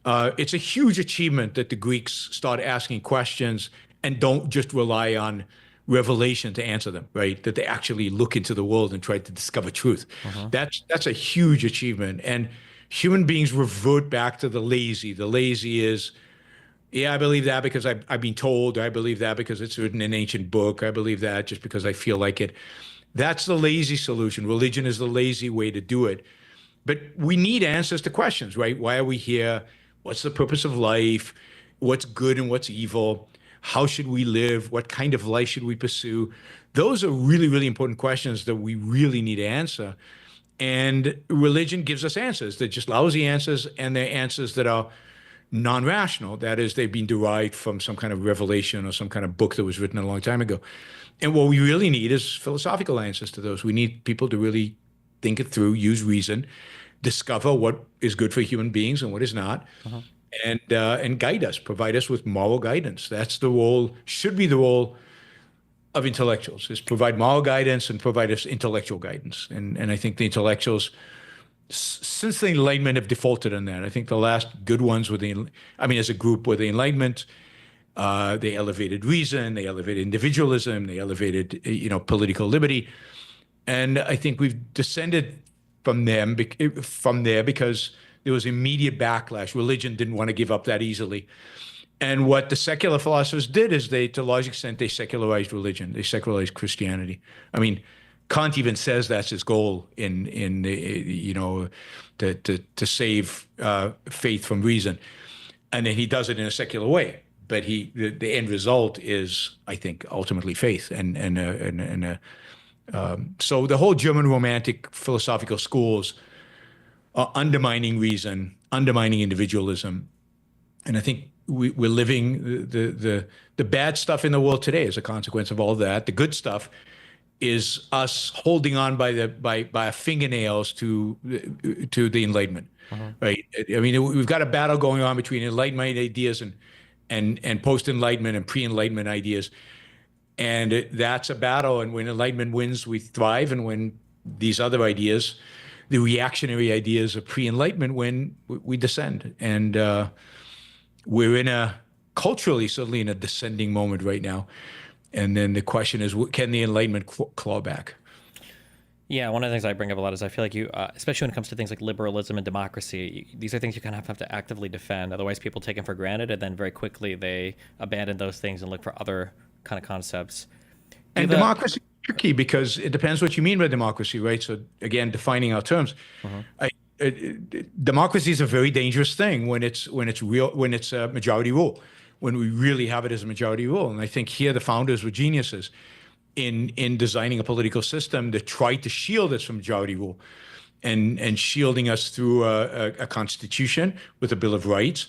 It's a huge achievement that the Greeks start asking questions and don't just rely on revelation to answer them, right? That they actually look into the world and try to discover truth. That's a huge achievement. And human beings revert back to the lazy. The lazy is, yeah, I believe that because I've been told. I believe that because it's written in an ancient book. I believe that just because I feel like it. That's the lazy solution. Religion is the lazy way to do it. But we need answers to questions, right? Why are we here? What's the purpose of life? What's good and what's evil? How should we live? What kind of life should we pursue? Those are really, really important questions that we really need to answer. And religion gives us answers. They're just lousy answers, and they're answers that are non-rational. That is, they've been derived from some kind of revelation or some kind of book that was written a long time ago. And what we really need is philosophical answers to those. We need people to really think it through, use reason, discover what is good for human beings and what is not, and guide us, provide us with moral guidance. That's the role, should be the role of intellectuals, is provide moral guidance and provide us intellectual guidance. And I think the intellectuals, since the Enlightenment, have defaulted on that. I think the last good ones were as a group, were the Enlightenment. They elevated reason, they elevated individualism, they elevated, political liberty. And I think we've descended from there because there was immediate backlash. Religion didn't want to give up that easily. And what the secular philosophers did is to a large extent, they secularized religion. They secularized Christianity. I mean, Kant even says that's his goal to save faith from reason. And then he does it in a secular way. But the end result is, I think, ultimately faith. So the whole German Romantic philosophical schools are undermining reason, undermining individualism. And I think we're living the bad stuff in the world today as a consequence of all that. The good stuff is us holding on by our fingernails to the Enlightenment, right? I mean, we've got a battle going on between Enlightenment ideas and post-Enlightenment and pre-Enlightenment ideas. And that's a battle. And when Enlightenment wins, we thrive. And when these other ideas, the reactionary ideas of pre-Enlightenment win, we descend. And we're culturally, certainly in a descending moment right now. And then the question is, can the Enlightenment claw back? Yeah, one of the things I bring up a lot is I feel like you, especially when it comes to things like liberalism and democracy, these are things you kind of have to actively defend. Otherwise, people take them for granted, and then very quickly they abandon those things and look for other kind of concepts. And democracy is tricky because it depends what you mean by democracy, right? So again, defining our terms. Democracy is a very dangerous thing when it's a majority rule, when we really have it as a majority rule. And I think here the founders were geniuses in designing a political system that tried to shield us from majority rule, and shielding us through a constitution with a Bill of Rights.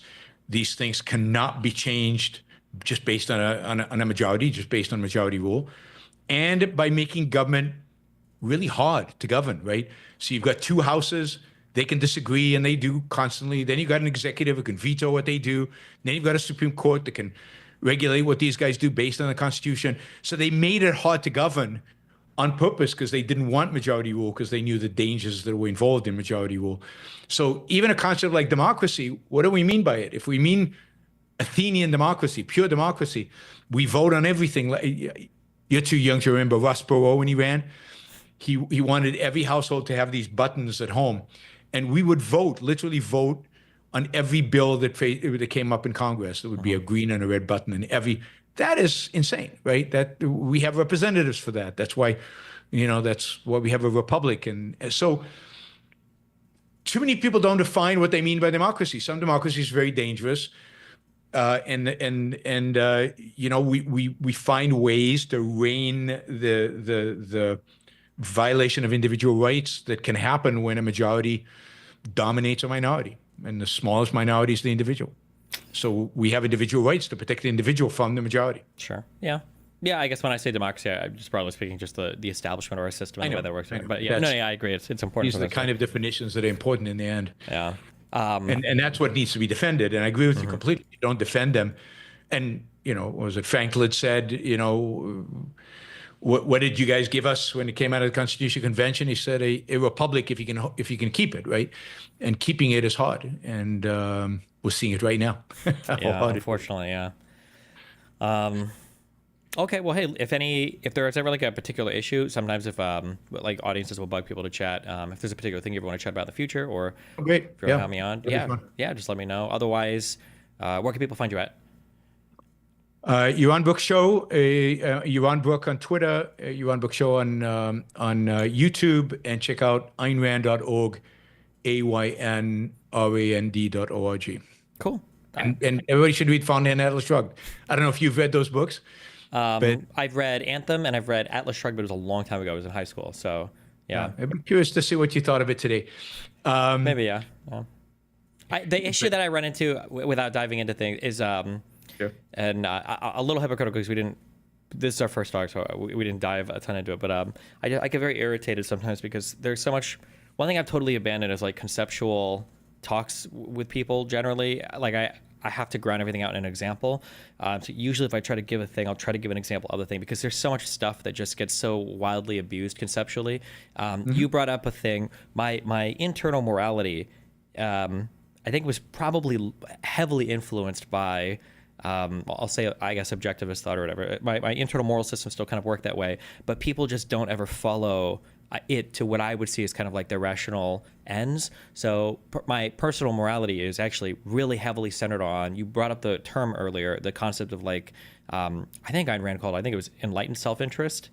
These things cannot be changed just based on a majority, just based on majority rule, and by making government really hard to govern, right? So you've got two houses. They can disagree, and they do constantly. Then you've got an executive who can veto what they do. Then you've got a Supreme Court that can regulate what these guys do based on the Constitution. So they made it hard to govern on purpose because they didn't want majority rule, because they knew the dangers that were involved in majority rule. So even a concept like democracy, what do we mean by it? If we mean Athenian democracy, pure democracy, we vote on everything. You're too young to remember Ross Perot when he ran. He wanted every household to have these buttons at home. And we would literally vote on every bill that came up in Congress. There would be a green and a red button in every. That is insane, right? That we have representatives for that. That's why, that's why we have a republic. And so too many people don't define what they mean by democracy. Some democracy is very dangerous. We find ways to rein the violation of individual rights that can happen when a majority dominates a minority, and the smallest minority is the individual. So we have individual rights to protect the individual from the majority. Sure. Yeah. Yeah, I guess when I say democracy, I'm just broadly speaking, just the establishment of our system and the way that works. But yeah, I agree. It's important. These are the kind of definitions that are important in the end. Yeah. And that's what needs to be defended. And I agree with you completely. You don't defend them. And, what was it Franklin said, what did you guys give us when it came out of the Constitutional Convention? He said a republic if you can keep it, right? And keeping it is hard. And we're seeing it right now. Yeah, unfortunately, yeah. Okay, well, hey, if there is ever like a particular issue, sometimes if like audiences will bug people to chat, if there's a particular thing you ever want to chat about in the future, or great, if you want to have me on, just let me know. Otherwise, where can people find you at? Yaron Brook Show, Yaron Brook on Twitter, Yaron Brook Show on YouTube, and check out aynrand.org, AYNRAND.org. Cool. And everybody should read Found and Atlas Shrugged. I don't know if you've read those books. But I've read Anthem and I've read Atlas Shrugged, but it was a long time ago. I was in high school, so yeah. I'd be curious to see what you thought of it today. Maybe, yeah. The issue that I run into without diving into things is, Sure. and a little hypocritical because this is our first talk, so we didn't dive a ton into it, but I get very irritated sometimes because there's so much. one thing I've totally abandoned is like conceptual talks with people generally. Like I have to ground everything out in an example. So usually if I try to give a thing, I'll try to give an example of the thing, because there's so much stuff that just gets so wildly abused conceptually. You brought up a thing, my internal morality, I think was probably heavily influenced by, I'll say, I guess, objectivist thought or whatever. My internal moral system still kind of work that way, but people just don't ever follow it to what I would see as kind of like their rational ends. So my personal morality is actually really heavily centered on, you brought up the term earlier, the concept of like, I think Ayn Rand called it, I think it was enlightened self-interest.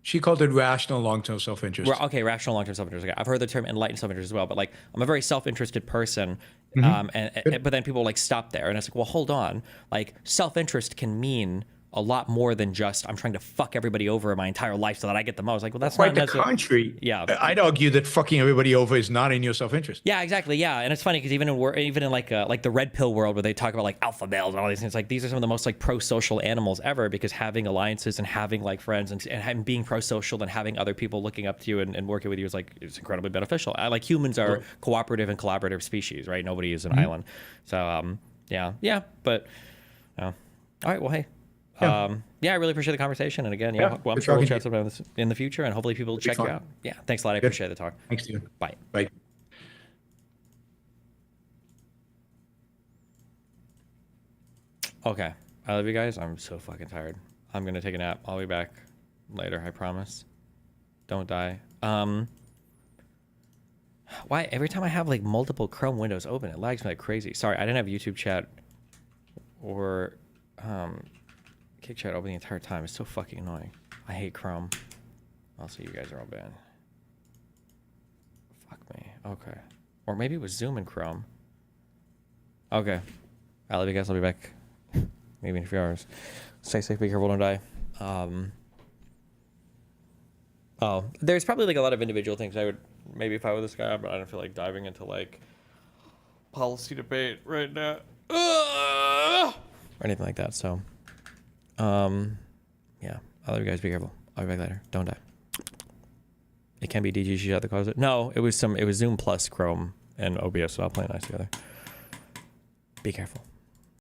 She called it rational long-term self-interest. Okay, rational long-term self-interest. Okay. I've heard the term enlightened self-interest as well, but like I'm a very self-interested person, but then people like stop there, and it's like, well, hold on, like self-interest can mean a lot more than just I'm trying to fuck everybody over my entire life so that I get the most. Like, well, that's Quite not the contrary. Yeah, I'd argue that fucking everybody over is not in your self-interest. Yeah, exactly. Yeah, and it's funny because even in like the red pill world where they talk about like alpha males and all these things, like these are some of the most like pro-social animals ever, because having alliances and having like friends and being pro-social and having other people looking up to you and working with you is like, it's incredibly beneficial. Like humans are cooperative and collaborative species, right? Nobody is an island. So yeah, but all right. Well, hey. I really appreciate the conversation, and again, well, I'm sure we'll chat sometime in the future, and hopefully people will check you out. Yeah, thanks a lot. I appreciate the talk. Thanks, Steven. Bye. Bye. Okay, I love you guys. I'm so fucking tired. I'm gonna take a nap. I'll be back later. I promise. Don't die. Why every time I have like multiple Chrome windows open, it lags me like crazy? Sorry, I didn't have YouTube chat or Kick chat open the entire time. It's so fucking annoying. I hate Chrome. Also, you guys are all bad. Fuck me. Okay. Or maybe it was Zoom and Chrome. Okay. I love you guys. I'll be back maybe in a few hours. Stay safe, be careful, don't die. There's probably like a lot of individual things I would, maybe if I were this guy, but I don't feel like diving into like policy debate right now. Or anything like that, so. Yeah, I love you guys. Be careful. I'll be back later. Don't die. It can be DGG at the closet. No, it was Zoom plus Chrome and OBS, so I'll play nice together. Be careful.